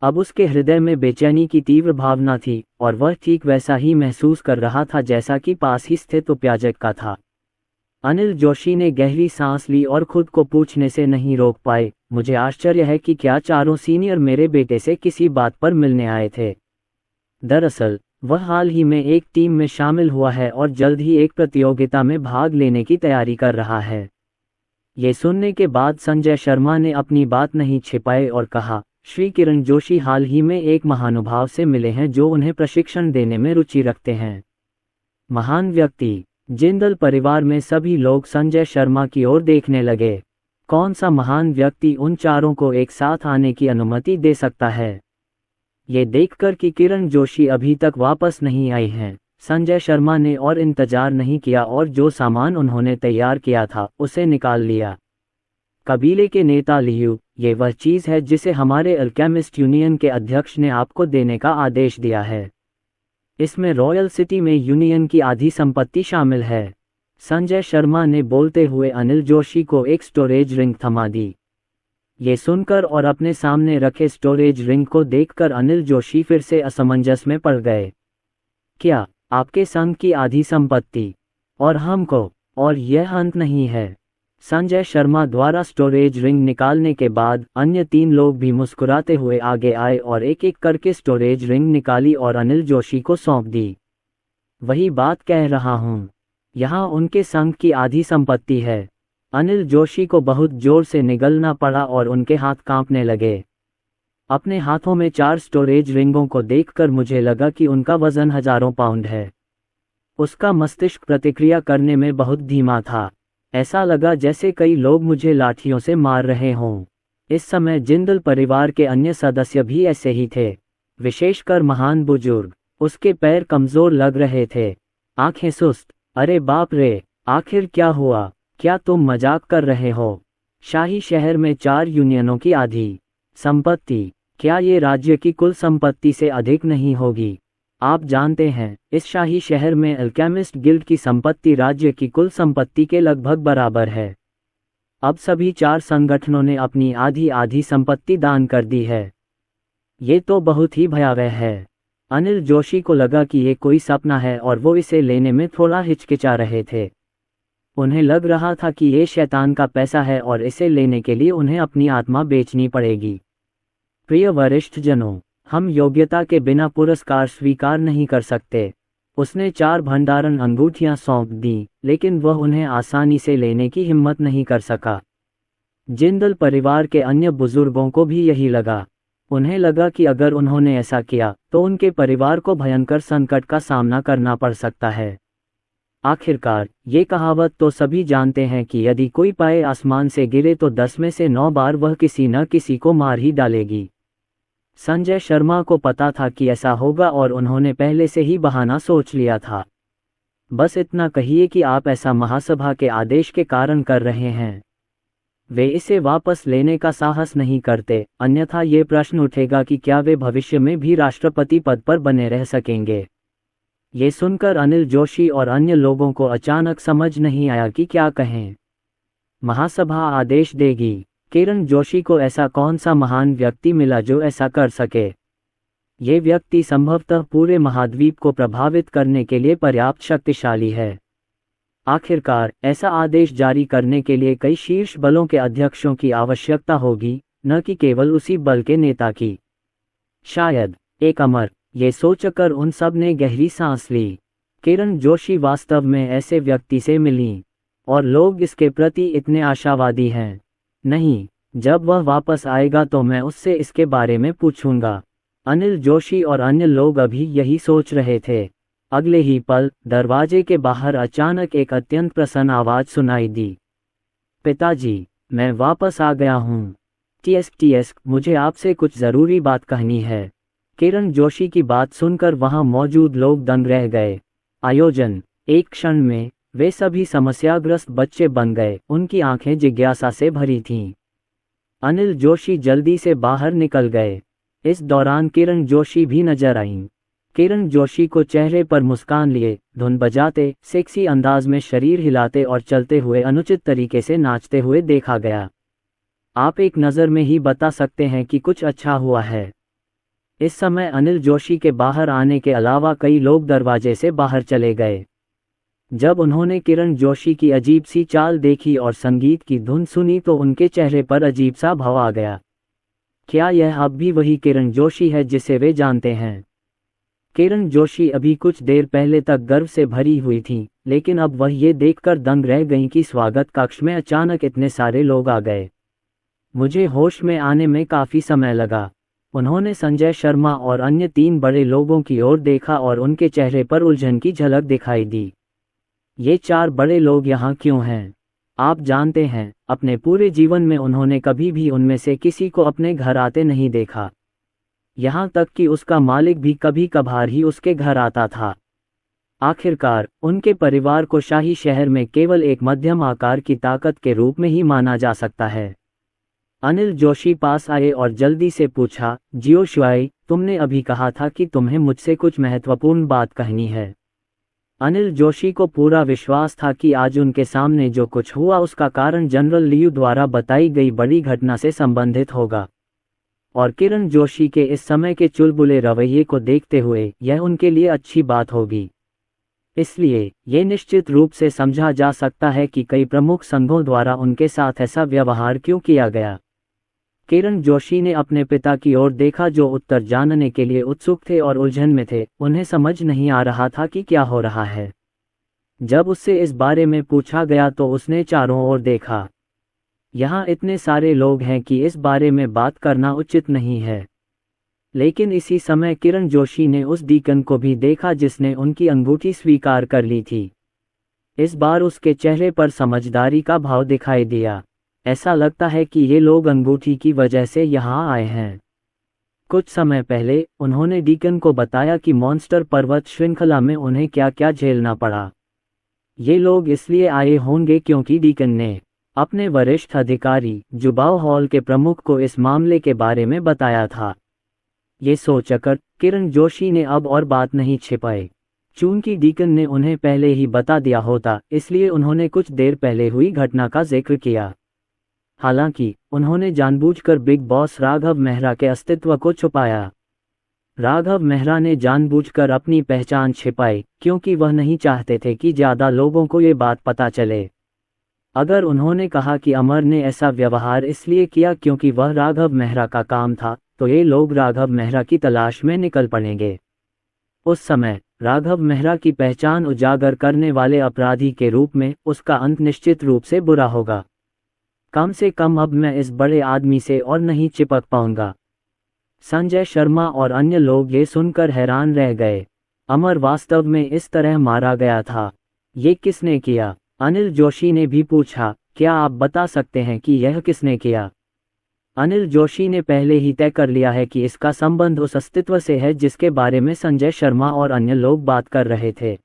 अब उसके हृदय में बेचैनी की तीव्र भावना थी, और वह ठीक वैसा ही महसूस कर रहा था जैसा कि पास ही स्थित उपयाजक का था। अनिल जोशी ने गहरी सांस ली और खुद को पूछने से नहीं रोक पाए, मुझे आश्चर्य है कि क्या चारों सीनियर मेरे बेटे से किसी बात पर मिलने आए थे। दरअसल वह हाल ही में एक टीम में शामिल हुआ है और जल्द ही एक प्रतियोगिता में भाग लेने की तैयारी कर रहा है। ये सुनने के बाद संजय शर्मा ने अपनी बात नहीं छिपाई और कहा, श्री किरण जोशी हाल ही में एक महानुभाव से मिले हैं जो उन्हें प्रशिक्षण देने में रुचि रखते हैं। महान व्यक्ति। जिंदल परिवार में सभी लोग संजय शर्मा की ओर देखने लगे। कौन सा महान व्यक्ति उन चारों को एक साथ आने की अनुमति दे सकता है? ये देखकर कि किरण जोशी अभी तक वापस नहीं आई हैं, संजय शर्मा ने और इंतजार नहीं किया और जो सामान उन्होंने तैयार किया था उसे निकाल लिया। कबीले के नेता लियू, ये वह चीज़ है जिसे हमारे अल्केमिस्ट यूनियन के अध्यक्ष ने आपको देने का आदेश दिया है। इसमें रॉयल सिटी में यूनियन की आधी संपत्ति शामिल है। संजय शर्मा ने बोलते हुए अनिल जोशी को एक स्टोरेज रिंग थमा दी। ये सुनकर और अपने सामने रखे स्टोरेज रिंग को देखकर अनिल जोशी फिर से असमंजस में पड़ गए। क्या आपके संघ की आधी संपत्ति और हमको? और यह अंत नहीं है। संजय शर्मा द्वारा स्टोरेज रिंग निकालने के बाद अन्य 3 लोग भी मुस्कुराते हुए आगे आए और एक एक करके स्टोरेज रिंग निकाली और अनिल जोशी को सौंप दी। वही बात कह रहा हूँ, यहाँ उनके संघ की आधी संपत्ति है। अनिल जोशी को बहुत जोर से निगलना पड़ा और उनके हाथ कांपने लगे। अपने हाथों में 4 स्टोरेज रिंगों को देखकर मुझे लगा कि उनका वजन हजारों पाउंड है। उसका मस्तिष्क प्रतिक्रिया करने में बहुत धीमा था। ऐसा लगा जैसे कई लोग मुझे लाठियों से मार रहे हों। इस समय जिंदल परिवार के अन्य सदस्य भी ऐसे ही थे, विशेषकर महान बुजुर्ग। उसके पैर कमजोर लग रहे थे, आंखें सुस्त। अरे बाप रे, आखिर क्या हुआ? क्या तुम मजाक कर रहे हो? शाही शहर में 4 यूनियनों की आधी संपत्ति, क्या ये राज्य की कुल संपत्ति से अधिक नहीं होगी? आप जानते हैं, इस शाही शहर में अल्केमिस्ट गिल्ड की संपत्ति राज्य की कुल संपत्ति के लगभग बराबर है। अब सभी 4 संगठनों ने अपनी आधी आधी संपत्ति दान कर दी है। ये तो बहुत ही भयावह है। अनिल जोशी को लगा कि ये कोई सपना है और वो इसे लेने में थोड़ा हिचकिचा रहे थे। उन्हें लग रहा था कि ये शैतान का पैसा है और इसे लेने के लिए उन्हें अपनी आत्मा बेचनी पड़ेगी। प्रिय वरिष्ठ जनों, हम योग्यता के बिना पुरस्कार स्वीकार नहीं कर सकते। उसने 4 भंडारण अंगूठियां सौंप दी, लेकिन वह उन्हें आसानी से लेने की हिम्मत नहीं कर सका। जिंदल परिवार के अन्य बुजुर्गों को भी यही लगा। उन्हें लगा कि अगर उन्होंने ऐसा किया तो उनके परिवार को भयंकर संकट का सामना करना पड़ सकता है। आखिरकार ये कहावत तो सभी जानते हैं कि यदि कोई पाए आसमान से गिरे तो 10 में से 9 बार वह किसी न किसी को मार ही डालेगी। संजय शर्मा को पता था कि ऐसा होगा और उन्होंने पहले से ही बहाना सोच लिया था। बस इतना कहिए कि आप ऐसा महासभा के आदेश के कारण कर रहे हैं। वे इसे वापस लेने का साहस नहीं करते, अन्यथा ये प्रश्न उठेगा कि क्या वे भविष्य में भी राष्ट्रपति पद पर बने रह सकेंगे। ये सुनकर अनिल जोशी और अन्य लोगों को अचानक समझ नहीं आया कि क्या कहें। महासभा आदेश देगी। किरण जोशी को ऐसा कौन सा महान व्यक्ति मिला जो ऐसा कर सके? ये व्यक्ति संभवतः पूरे महाद्वीप को प्रभावित करने के लिए पर्याप्त शक्तिशाली है। आखिरकार ऐसा आदेश जारी करने के लिए कई शीर्ष बलों के अध्यक्षों की आवश्यकता होगी, न कि केवल उसी बल के नेता की। शायद एक अमर, ये सोचकर उन सब ने गहरी सांस ली। किरण जोशी वास्तव में ऐसे व्यक्ति से मिली, और लोग इसके प्रति इतने आशावादी हैं। नहीं, जब वह वापस आएगा तो मैं उससे इसके बारे में पूछूंगा। अनिल जोशी और अन्य लोग अभी यही सोच रहे थे। अगले ही पल दरवाजे के बाहर अचानक एक अत्यंत प्रसन्न आवाज सुनाई दी। पिताजी, मैं वापस आ गया हूँ। टीएस, मुझे आपसे कुछ ज़रूरी बात कहनी है। किरण जोशी की बात सुनकर वहां मौजूद लोग दंग रह गए। आयोजन, एक क्षण में वे सभी समस्याग्रस्त बच्चे बन गए। उनकी आंखें जिज्ञासा से भरी थीं। अनिल जोशी जल्दी से बाहर निकल गए। इस दौरान किरण जोशी भी नजर आईं। किरण जोशी को चेहरे पर मुस्कान लिए, धुन बजाते, सेक्सी अंदाज में शरीर हिलाते और चलते हुए अनुचित तरीके से नाचते हुए देखा गया। आप एक नज़र में ही बता सकते हैं कि कुछ अच्छा हुआ है। इस समय अनिल जोशी के बाहर आने के अलावा कई लोग दरवाजे से बाहर चले गए। जब उन्होंने किरण जोशी की अजीब सी चाल देखी और संगीत की धुन सुनी तो उनके चेहरे पर अजीब सा भाव आ गया। क्या यह अब भी वही किरण जोशी है जिसे वे जानते हैं? किरण जोशी अभी कुछ देर पहले तक गर्व से भरी हुई थीं, लेकिन अब वह ये देखकर दंग रह गईं कि स्वागत कक्ष में अचानक इतने सारे लोग आ गए। मुझे होश में आने में काफ़ी समय लगा। उन्होंने संजय शर्मा और अन्य 3 बड़े लोगों की ओर देखा और उनके चेहरे पर उलझन की झलक दिखाई दी। ये 4 बड़े लोग यहाँ क्यों हैं? आप जानते हैं, अपने पूरे जीवन में उन्होंने कभी भी उनमें से किसी को अपने घर आते नहीं देखा। यहाँ तक कि उसका मालिक भी कभी कभार ही उसके घर आता था। आखिरकार उनके परिवार को शाही शहर में केवल एक मध्यम आकार की ताकत के रूप में ही माना जा सकता है। अनिल जोशी पास आए और जल्दी से पूछा, जियो शुआई, तुमने अभी कहा था कि तुम्हें मुझसे कुछ महत्वपूर्ण बात कहनी है। अनिल जोशी को पूरा विश्वास था कि आज उनके सामने जो कुछ हुआ उसका कारण जनरल लियू द्वारा बताई गई बड़ी घटना से संबंधित होगा, और किरण जोशी के इस समय के चुलबुले रवैये को देखते हुए यह उनके लिए अच्छी बात होगी। इसलिए ये निश्चित रूप से समझा जा सकता है कि कई प्रमुख संघों द्वारा उनके साथ ऐसा व्यवहार क्यों किया गया। किरण जोशी ने अपने पिता की ओर देखा जो उत्तर जानने के लिए उत्सुक थे और उलझन में थे। उन्हें समझ नहीं आ रहा था कि क्या हो रहा है। जब उससे इस बारे में पूछा गया तो उसने चारों ओर देखा। यहाँ इतने सारे लोग हैं कि इस बारे में बात करना उचित नहीं है। लेकिन इसी समय किरण जोशी ने उस डीकन को भी देखा जिसने उनकी अंगूठी स्वीकार कर ली थी। इस बार उसके चेहरे पर समझदारी का भाव दिखाई दिया। ऐसा लगता है कि ये लोग अंगूठी की वजह से यहाँ आए हैं। कुछ समय पहले उन्होंने डीकन को बताया कि मॉन्स्टर पर्वत श्रृंखला में उन्हें क्या क्या झेलना पड़ा। ये लोग इसलिए आए होंगे क्योंकि डीकन ने अपने वरिष्ठ अधिकारी जुबाओ हॉल के प्रमुख को इस मामले के बारे में बताया था। ये सोचकर किरण जोशी ने अब और बात नहीं छिपाई। चूंकि डीकन ने उन्हें पहले ही बता दिया होता, इसलिए उन्होंने कुछ देर पहले हुई घटना का जिक्र किया। हालांकि उन्होंने जानबूझकर बिग बॉस राघव मेहरा के अस्तित्व को छुपाया। राघव मेहरा ने जानबूझकर अपनी पहचान छिपाई क्योंकि वह नहीं चाहते थे कि ज़्यादा लोगों को ये बात पता चले। अगर उन्होंने कहा कि अमर ने ऐसा व्यवहार इसलिए किया क्योंकि वह राघव मेहरा का काम था, तो ये लोग राघव मेहरा की तलाश में निकल पड़ेंगे। उस समय राघव मेहरा की पहचान उजागर करने वाले अपराधी के रूप में उसका अंत निश्चित रूप से बुरा होगा। कम से कम अब मैं इस बड़े आदमी से और नहीं चिपक पाऊंगा। संजय शर्मा और अन्य लोग ये सुनकर हैरान रह गए। अमर वास्तव में इस तरह मारा गया था। ये किसने किया? अनिल जोशी ने भी पूछा, क्या आप बता सकते हैं कि यह किसने किया? अनिल जोशी ने पहले ही तय कर लिया है कि इसका संबंध उस अस्तित्व से है जिसके बारे में संजय शर्मा और अन्य लोग बात कर रहे थे।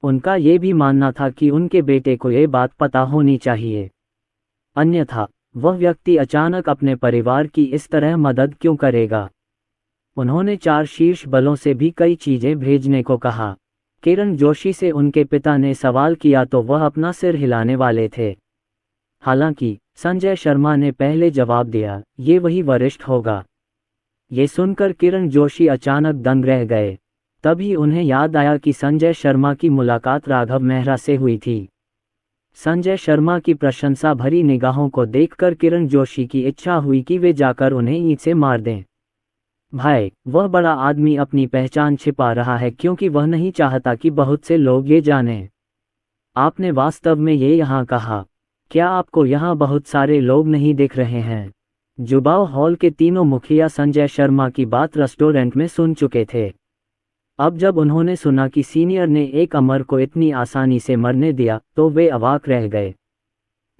उनका ये भी मानना था कि उनके बेटे को ये बात पता होनी चाहिए। अन्यथा वह व्यक्ति अचानक अपने परिवार की इस तरह मदद क्यों करेगा। उन्होंने 4 शीर्ष बलों से भी कई चीजें भेजने को कहा। किरण जोशी से उनके पिता ने सवाल किया तो वह अपना सिर हिलाने वाले थे। हालांकि संजय शर्मा ने पहले जवाब दिया, ये वही वरिष्ठ होगा। ये सुनकर किरण जोशी अचानक दंग रह गए। तभी उन्हें याद आया कि संजय शर्मा की मुलाकात राघव मेहरा से हुई थी। संजय शर्मा की प्रशंसा भरी निगाहों को देखकर किरण जोशी की इच्छा हुई कि वे जाकर उन्हें ईंट से मार दें। भाई, वह बड़ा आदमी अपनी पहचान छिपा रहा है क्योंकि वह नहीं चाहता कि बहुत से लोग ये जानें। आपने वास्तव में ये यहाँ कहा? क्या आपको यहाँ बहुत सारे लोग नहीं दिख रहे हैं? जुबाओ हॉल के तीनों मुखिया संजय शर्मा की बात रेस्टोरेंट में सुन चुके थे। अब जब उन्होंने सुना कि सीनियर ने एक अमर को इतनी आसानी से मरने दिया तो वे अवाक रह गए।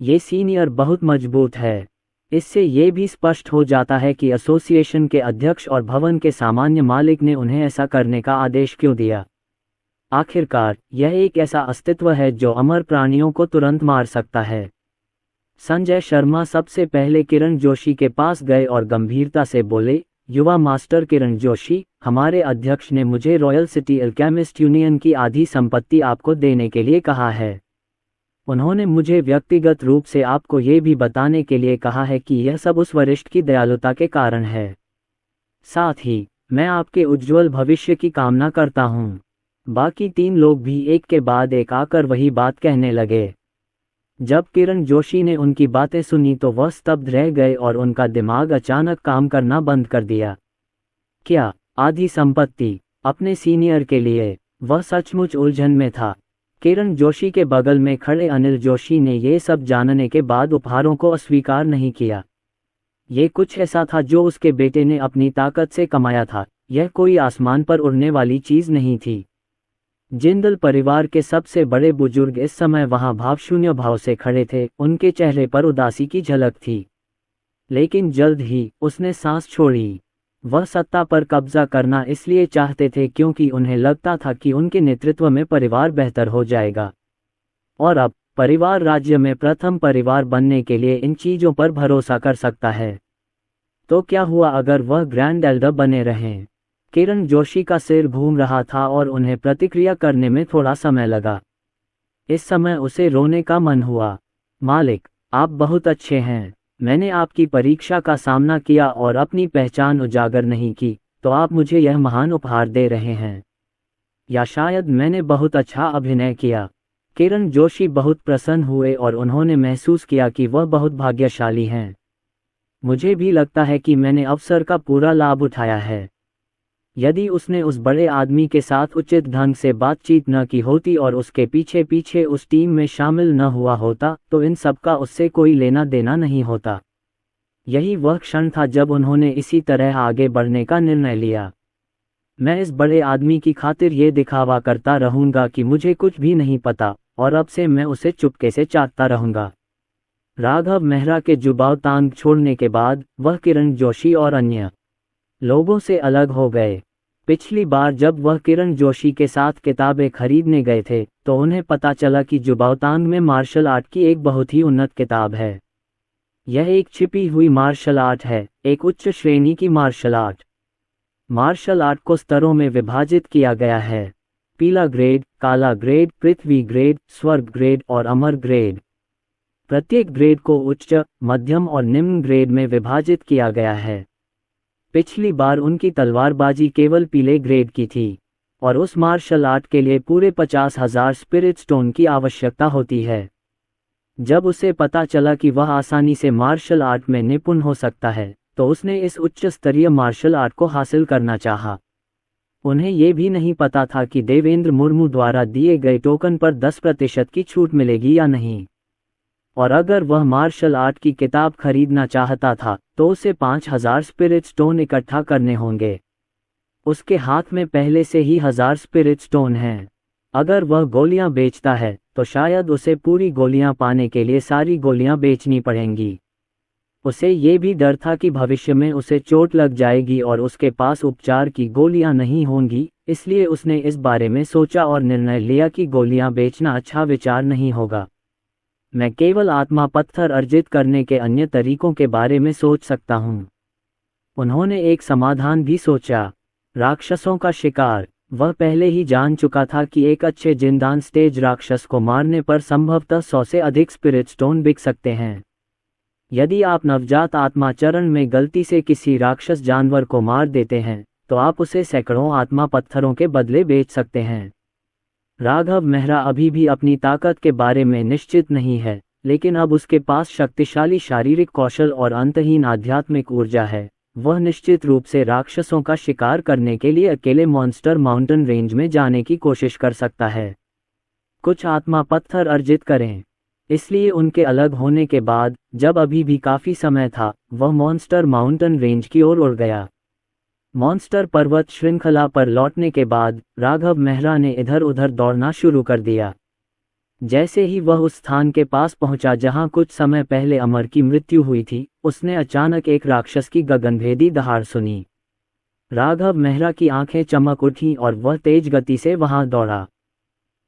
ये सीनियर बहुत मजबूत है। इससे ये भी स्पष्ट हो जाता है कि एसोसिएशन के अध्यक्ष और भवन के सामान्य मालिक ने उन्हें ऐसा करने का आदेश क्यों दिया। आखिरकार यह एक ऐसा अस्तित्व है जो अमर प्राणियों को तुरंत मार सकता है। संजय शर्मा सबसे पहले किरण जोशी के पास गए और गंभीरता से बोले, युवा मास्टर किरण जोशी, हमारे अध्यक्ष ने मुझे रॉयल सिटी अल्केमिस्ट यूनियन की आधी संपत्ति आपको देने के लिए कहा है। उन्होंने मुझे व्यक्तिगत रूप से आपको ये भी बताने के लिए कहा है कि यह सब उस वरिष्ठ की दयालुता के कारण है। साथ ही मैं आपके उज्जवल भविष्य की कामना करता हूँ। बाकी 3 लोग भी एक के बाद एक आकर वही बात कहने लगे। जब किरण जोशी ने उनकी बातें सुनी तो वह स्तब्ध रह गए और उनका दिमाग अचानक काम करना बंद कर दिया। क्या आधी संपत्ति अपने सीनियर के लिए? वह सचमुच उलझन में था। किरण जोशी के बगल में खड़े अनिल जोशी ने ये सब जानने के बाद उपहारों को अस्वीकार नहीं किया। ये कुछ ऐसा था जो उसके बेटे ने अपनी ताकत से कमाया था। यह कोई आसमान पर उड़ने वाली चीज नहीं थी। जिंदल परिवार के सबसे बड़े बुजुर्ग इस समय वहां भावशून्य भाव से खड़े थे। उनके चेहरे पर उदासी की झलक थी। लेकिन जल्द ही उसने सांस छोड़ी। वह सत्ता पर कब्जा करना इसलिए चाहते थे क्योंकि उन्हें लगता था कि उनके नेतृत्व में परिवार बेहतर हो जाएगा। और अब परिवार राज्य में प्रथम परिवार बनने के लिए इन चीजों पर भरोसा कर सकता है। तो क्या हुआ अगर वह ग्रैंड एल्डर बने रहें? किरण जोशी का सिर घूम रहा था और उन्हें प्रतिक्रिया करने में थोड़ा समय लगा। इस समय उसे रोने का मन हुआ। मालिक, आप बहुत अच्छे हैं। मैंने आपकी परीक्षा का सामना किया और अपनी पहचान उजागर नहीं की, तो आप मुझे यह महान उपहार दे रहे हैं। या शायद मैंने बहुत अच्छा अभिनय किया। किरण जोशी बहुत प्रसन्न हुए और उन्होंने महसूस किया कि वह बहुत भाग्यशाली हैं। मुझे भी लगता है कि मैंने अवसर का पूरा लाभ उठाया है। यदि उसने उस बड़े आदमी के साथ उचित ढंग से बातचीत न की होती और उसके पीछे पीछे उस टीम में शामिल न हुआ होता तो इन सब का उससे कोई लेना देना नहीं होता। यही वह क्षण था जब उन्होंने इसी तरह आगे बढ़ने का निर्णय लिया। मैं इस बड़े आदमी की खातिर ये दिखावा करता रहूंगा कि मुझे कुछ भी नहीं पता और अब से मैं उसे चुपके से चाटता रहूंगा। राघव मेहरा के जुबाव तांग छोड़ने के बाद वह किरण जोशी और अन्य लोगों से अलग हो गए। पिछली बार जब वह किरण जोशी के साथ किताबें खरीदने गए थे तो उन्हें पता चला कि जुबावतांग में मार्शल आर्ट की एक बहुत ही उन्नत किताब है। यह एक छिपी हुई मार्शल आर्ट है, एक उच्च श्रेणी की मार्शल आर्ट। मार्शल आर्ट को स्तरों में विभाजित किया गया है: पीला ग्रेड, काला ग्रेड, पृथ्वी ग्रेड, स्वर्ग ग्रेड और अमर ग्रेड। प्रत्येक ग्रेड को उच्च, मध्यम और निम्न ग्रेड में विभाजित किया गया है। पिछली बार उनकी तलवारबाजी केवल पीले ग्रेड की थी और उस मार्शल आर्ट के लिए पूरे 50,000 स्पिरिट स्टोन की आवश्यकता होती है। जब उसे पता चला कि वह आसानी से मार्शल आर्ट में निपुण हो सकता है तो उसने इस उच्च स्तरीय मार्शल आर्ट को हासिल करना चाहा। उन्हें यह भी नहीं पता था कि देवेंद्र मुर्मू द्वारा दिए गए टोकन पर 10% की छूट मिलेगी या नहीं। और अगर वह मार्शल आर्ट की किताब खरीदना चाहता था तो उसे 5,000 स्पिरिट स्टोन इकट्ठा करने होंगे। उसके हाथ में पहले से ही 1,000 स्पिरिट स्टोन हैं। अगर वह गोलियां बेचता है तो शायद उसे पूरी गोलियां पाने के लिए सारी गोलियां बेचनी पड़ेंगी। उसे ये भी डर था कि भविष्य में उसे चोट लग जाएगी और उसके पास उपचार की गोलियां नहीं होंगी, इसलिए उसने इस बारे में सोचा और निर्णय लिया कि गोलियां बेचना अच्छा विचार नहीं होगा। मैं केवल आत्मा पत्थर अर्जित करने के अन्य तरीकों के बारे में सोच सकता हूँ। उन्होंने एक समाधान भी सोचा, राक्षसों का शिकार। वह पहले ही जान चुका था कि एक अच्छे जिंदान स्टेज राक्षस को मारने पर संभवतः 100 से अधिक स्पिरिट स्टोन बिक सकते हैं। यदि आप नवजात आत्मा चरण में गलती से किसी राक्षस जानवर को मार देते हैं तो आप उसे सैकड़ों आत्मा पत्थरों के बदले बेच सकते हैं। राघव मेहरा अभी भी अपनी ताकत के बारे में निश्चित नहीं है, लेकिन अब उसके पास शक्तिशाली शारीरिक कौशल और अंतहीन आध्यात्मिक ऊर्जा है। वह निश्चित रूप से राक्षसों का शिकार करने के लिए अकेले मॉन्स्टर माउंटेन रेंज में जाने की कोशिश कर सकता है। कुछ आत्मा पत्थर अर्जित करें। इसलिए उनके अलग होने के बाद, जब अभी भी काफी समय था, वह मॉन्स्टर माउंटेन रेंज की ओर उड़ गया। मॉन्स्टर पर्वत श्रृंखला पर लौटने के बाद राघव मेहरा ने इधर उधर दौड़ना शुरू कर दिया। जैसे ही वह उस स्थान के पास पहुंचा जहां कुछ समय पहले अमर की मृत्यु हुई थी, उसने अचानक एक राक्षस की गगनभेदी दहाड़ सुनी। राघव मेहरा की आंखें चमक उठीं और वह तेज गति से वहां दौड़ा।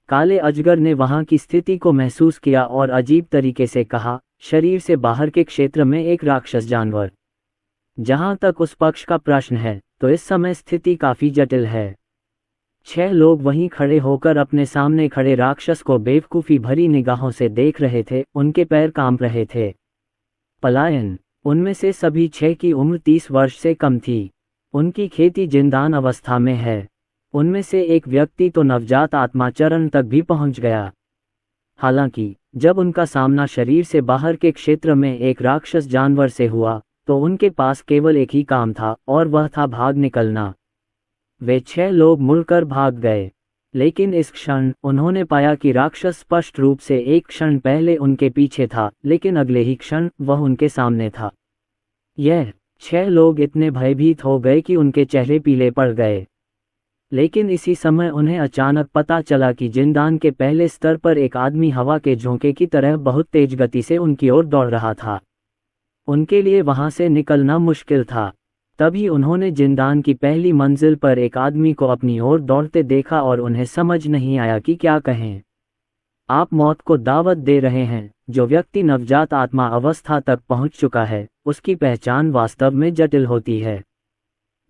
काले अजगर ने वहां की स्थिति को महसूस किया और अजीब तरीके से कहा, शरीर से बाहर के क्षेत्र में एक राक्षस जानवर। जहां तक उस पक्ष का प्रश्न है, तो इस समय स्थिति काफी जटिल है। 6 लोग वहीं खड़े होकर अपने सामने खड़े राक्षस को बेवकूफी भरी निगाहों से देख रहे थे। उनके पैर कांप रहे थे। पलायन। उनमें से सभी 6 की उम्र 30 वर्ष से कम थी। उनकी खेती जिंदान अवस्था में है। उनमें से एक व्यक्ति तो नवजात आत्मा चरण तक भी पहुंच गया। हालांकि जब उनका सामना शरीर से बाहर के क्षेत्र में एक राक्षस जानवर से हुआ, तो उनके पास केवल एक ही काम था, और वह था भाग निकलना। वे 6 लोग मुड़कर भाग गए, लेकिन इस क्षण उन्होंने पाया कि राक्षस स्पष्ट रूप से एक क्षण पहले उनके पीछे था, लेकिन अगले ही क्षण वह उनके सामने था। यह 6 लोग इतने भयभीत हो गए कि उनके चेहरे पीले पड़ गए। लेकिन इसी समय उन्हें अचानक पता चला कि जिंदान के पहले स्तर पर एक आदमी हवा के झोंके की तरह बहुत तेज गति से उनकी ओर दौड़ रहा था। उनके लिए वहां से निकलना मुश्किल था। तभी उन्होंने जिंदान की पहली मंजिल पर एक आदमी को अपनी ओर दौड़ते देखा और उन्हें समझ नहीं आया कि क्या कहें। आप मौत को दावत दे रहे हैं। जो व्यक्ति नवजात आत्मा अवस्था तक पहुंच चुका है, उसकी पहचान वास्तव में जटिल होती है।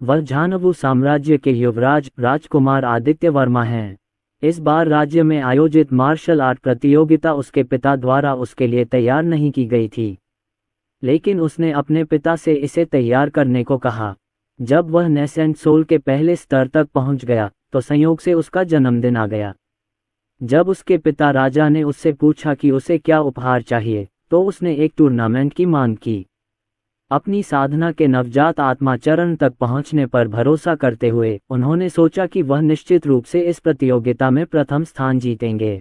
वह झानवु साम्राज्य के युवराज राजकुमार आदित्य वर्मा हैं। इस बार राज्य में आयोजित मार्शल आर्ट प्रतियोगिता उसके पिता द्वारा उसके लिए तैयार नहीं की गई थी, लेकिन उसने अपने पिता से इसे तैयार करने को कहा। जब वह नेसेंट सोल के पहले स्तर तक पहुंच गया, तो संयोग से उसका जन्मदिन आ गया। जब उसके पिता राजा ने उससे पूछा कि उसे क्या उपहार चाहिए, तो उसने एक टूर्नामेंट की मांग की। अपनी साधना के नवजात आत्मा चरण तक पहुंचने पर भरोसा करते हुए उन्होंने सोचा कि वह निश्चित रूप से इस प्रतियोगिता में प्रथम स्थान जीतेंगे।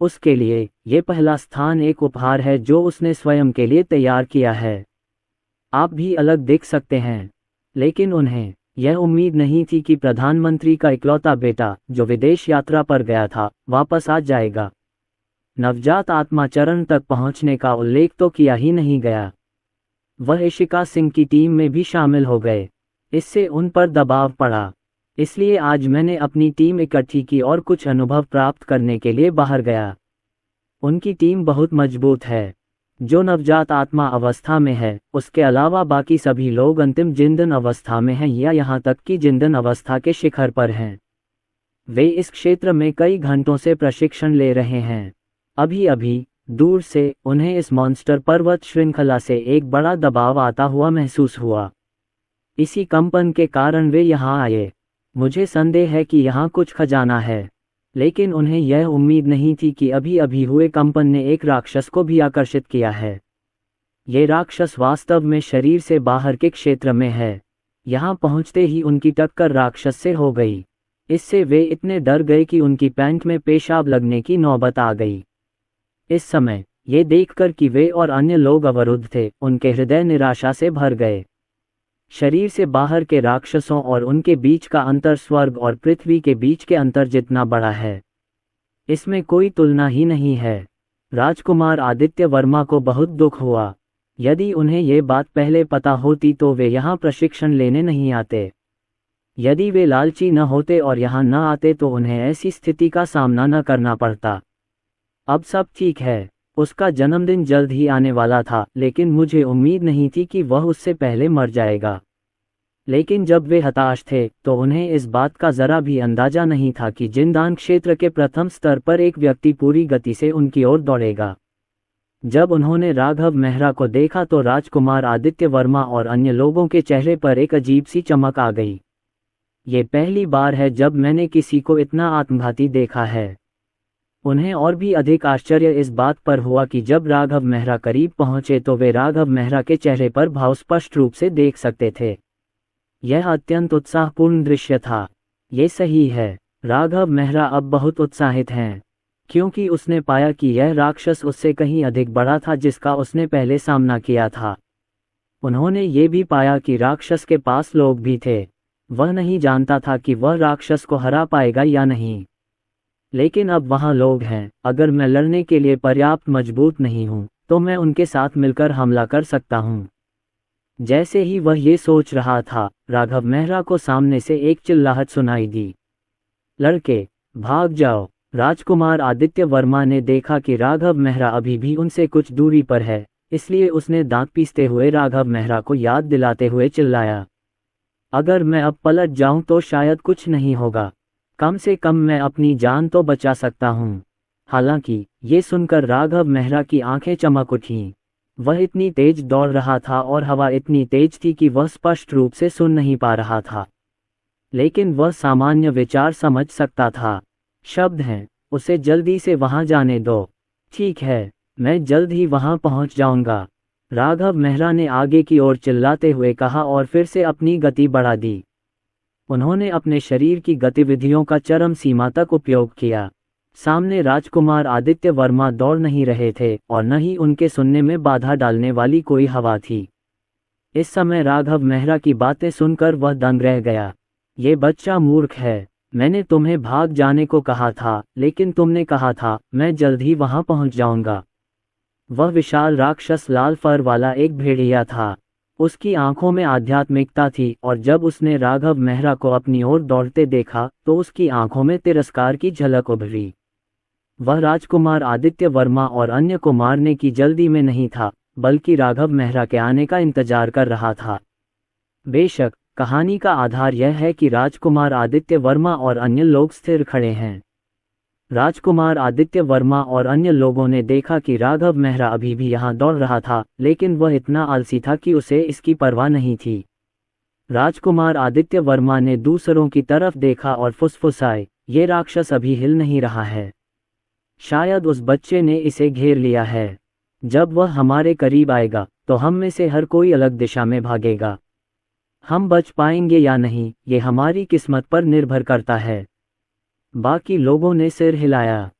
उसके लिए ये पहला स्थान एक उपहार है जो उसने स्वयं के लिए तैयार किया है। आप भी अलग दिख सकते हैं, लेकिन उन्हें यह उम्मीद नहीं थी कि प्रधानमंत्री का इकलौता बेटा, जो विदेश यात्रा पर गया था, वापस आ जाएगा। नवजात आत्मा चरण तक पहुंचने का उल्लेख तो किया ही नहीं गया। वह इशिका सिंह की टीम में भी शामिल हो गए। इससे उन पर दबाव पड़ा। इसलिए आज मैंने अपनी टीम इकट्ठी की और कुछ अनुभव प्राप्त करने के लिए बाहर गया। उनकी टीम बहुत मजबूत है। जो नवजात आत्मा अवस्था में है, उसके अलावा बाकी सभी लोग अंतिम जिंदन अवस्था में हैं या यहाँ तक कि जिंदन अवस्था के शिखर पर हैं। वे इस क्षेत्र में कई घंटों से प्रशिक्षण ले रहे हैं। अभी अभी दूर से उन्हें इस मॉन्स्टर पर्वत श्रृंखला से एक बड़ा दबाव आता हुआ महसूस हुआ। इसी कंपन के कारण वे यहाँ आए। मुझे संदेह है कि यहाँ कुछ खजाना है, लेकिन उन्हें यह उम्मीद नहीं थी कि अभी अभी हुए कंपन ने एक राक्षस को भी आकर्षित किया है। ये राक्षस वास्तव में शरीर से बाहर के क्षेत्र में है। यहाँ पहुँचते ही उनकी टक्कर राक्षस से हो गई। इससे वे इतने डर गए कि उनकी पैंट में पेशाब लगने की नौबत आ गई। इस समय ये देखकर कि वे और अन्य लोग अवरुद्ध थे, उनके हृदय निराशा से भर गए। शरीर से बाहर के राक्षसों और उनके बीच का अंतर स्वर्ग और पृथ्वी के बीच के अंतर जितना बड़ा है, इसमें कोई तुलना ही नहीं है। राजकुमार आदित्य वर्मा को बहुत दुख हुआ। यदि उन्हें ये बात पहले पता होती तो वे यहाँ प्रशिक्षण लेने नहीं आते। यदि वे लालची न होते और यहाँ न आते तो उन्हें ऐसी स्थिति का सामना न करना पड़ता। अब सब ठीक है। उसका जन्मदिन जल्द ही आने वाला था, लेकिन मुझे उम्मीद नहीं थी कि वह उससे पहले मर जाएगा। लेकिन जब वे हताश थे तो उन्हें इस बात का जरा भी अंदाजा नहीं था कि जिंदान क्षेत्र के प्रथम स्तर पर एक व्यक्ति पूरी गति से उनकी ओर दौड़ेगा। जब उन्होंने राघव मेहरा को देखा तो राजकुमार आदित्य वर्मा और अन्य लोगों के चेहरे पर एक अजीब सी चमक आ गई। ये पहली बार है जब मैंने किसी को इतना आत्मघाती देखा है। उन्हें और भी अधिक आश्चर्य इस बात पर हुआ कि जब राघव मेहरा करीब पहुंचे तो वे राघव मेहरा के चेहरे पर भाव स्पष्ट रूप से देख सकते थे। यह अत्यंत उत्साहपूर्ण दृश्य था। ये सही है, राघव मेहरा अब बहुत उत्साहित हैं, क्योंकि उसने पाया कि यह राक्षस उससे कहीं अधिक बड़ा था जिसका उसने पहले सामना किया था। उन्होंने ये भी पाया कि राक्षस के पास लोग भी थे। वह नहीं जानता था कि वह राक्षस को हरा पाएगा या नहीं, लेकिन अब वहाँ लोग हैं। अगर मैं लड़ने के लिए पर्याप्त मजबूत नहीं हूँ तो मैं उनके साथ मिलकर हमला कर सकता हूँ। जैसे ही वह ये सोच रहा था, राघव मेहरा को सामने से एक चिल्लाहट सुनाई दी। लड़के, भाग जाओ! राजकुमार आदित्य वर्मा ने देखा कि राघव मेहरा अभी भी उनसे कुछ दूरी पर है, इसलिए उसने दांत पीसते हुए राघव मेहरा को याद दिलाते हुए चिल्लाया, अगर मैं अब पलट जाऊं तो शायद कुछ नहीं होगा, कम से कम मैं अपनी जान तो बचा सकता हूं। हालांकि ये सुनकर राघव मेहरा की आंखें चमक उठीं। वह इतनी तेज दौड़ रहा था और हवा इतनी तेज थी कि वह स्पष्ट रूप से सुन नहीं पा रहा था, लेकिन वह सामान्य विचार समझ सकता था। शब्द हैं, उसे जल्दी से वहां जाने दो। ठीक है, मैं जल्द ही वहां पहुंच जाऊंगा, राघव मेहरा ने आगे की ओर चिल्लाते हुए कहा और फिर से अपनी गति बढ़ा दी। उन्होंने अपने शरीर की गतिविधियों का चरम सीमा तक उपयोग किया। सामने राजकुमार आदित्य वर्मा दौड़ नहीं रहे थे और न ही उनके सुनने में बाधा डालने वाली कोई हवा थी। इस समय राघव मेहरा की बातें सुनकर वह दंग रह गया। ये बच्चा मूर्ख है। मैंने तुम्हें भाग जाने को कहा था, लेकिन तुमने कहा था मैं जल्द ही वहां पहुंच जाऊंगा। वह विशाल राक्षस लाल फर वाला एक भेड़िया था। उसकी आंखों में आध्यात्मिकता थी और जब उसने राघव मेहरा को अपनी ओर दौड़ते देखा तो उसकी आंखों में तिरस्कार की झलक उभरी। वह राजकुमार आदित्य वर्मा और अन्य को मारने की जल्दी में नहीं था, बल्कि राघव मेहरा के आने का इंतजार कर रहा था। बेशक कहानी का आधार यह है कि राजकुमार आदित्य वर्मा और अन्य लोग स्थिर खड़े हैं। राजकुमार आदित्य वर्मा और अन्य लोगों ने देखा कि राघव मेहरा अभी भी यहाँ दौड़ रहा था, लेकिन वह इतना आलसी था कि उसे इसकी परवाह नहीं थी। राजकुमार आदित्य वर्मा ने दूसरों की तरफ देखा और फुसफुसाए, ये राक्षस अभी हिल नहीं रहा है। शायद उस बच्चे ने इसे घेर लिया है। जब वह हमारे करीब आएगा तो हम में से हर कोई अलग दिशा में भागेगा। हम बच पाएंगे या नहीं, ये हमारी किस्मत पर निर्भर करता है। बाकी लोगों ने सिर हिलाया।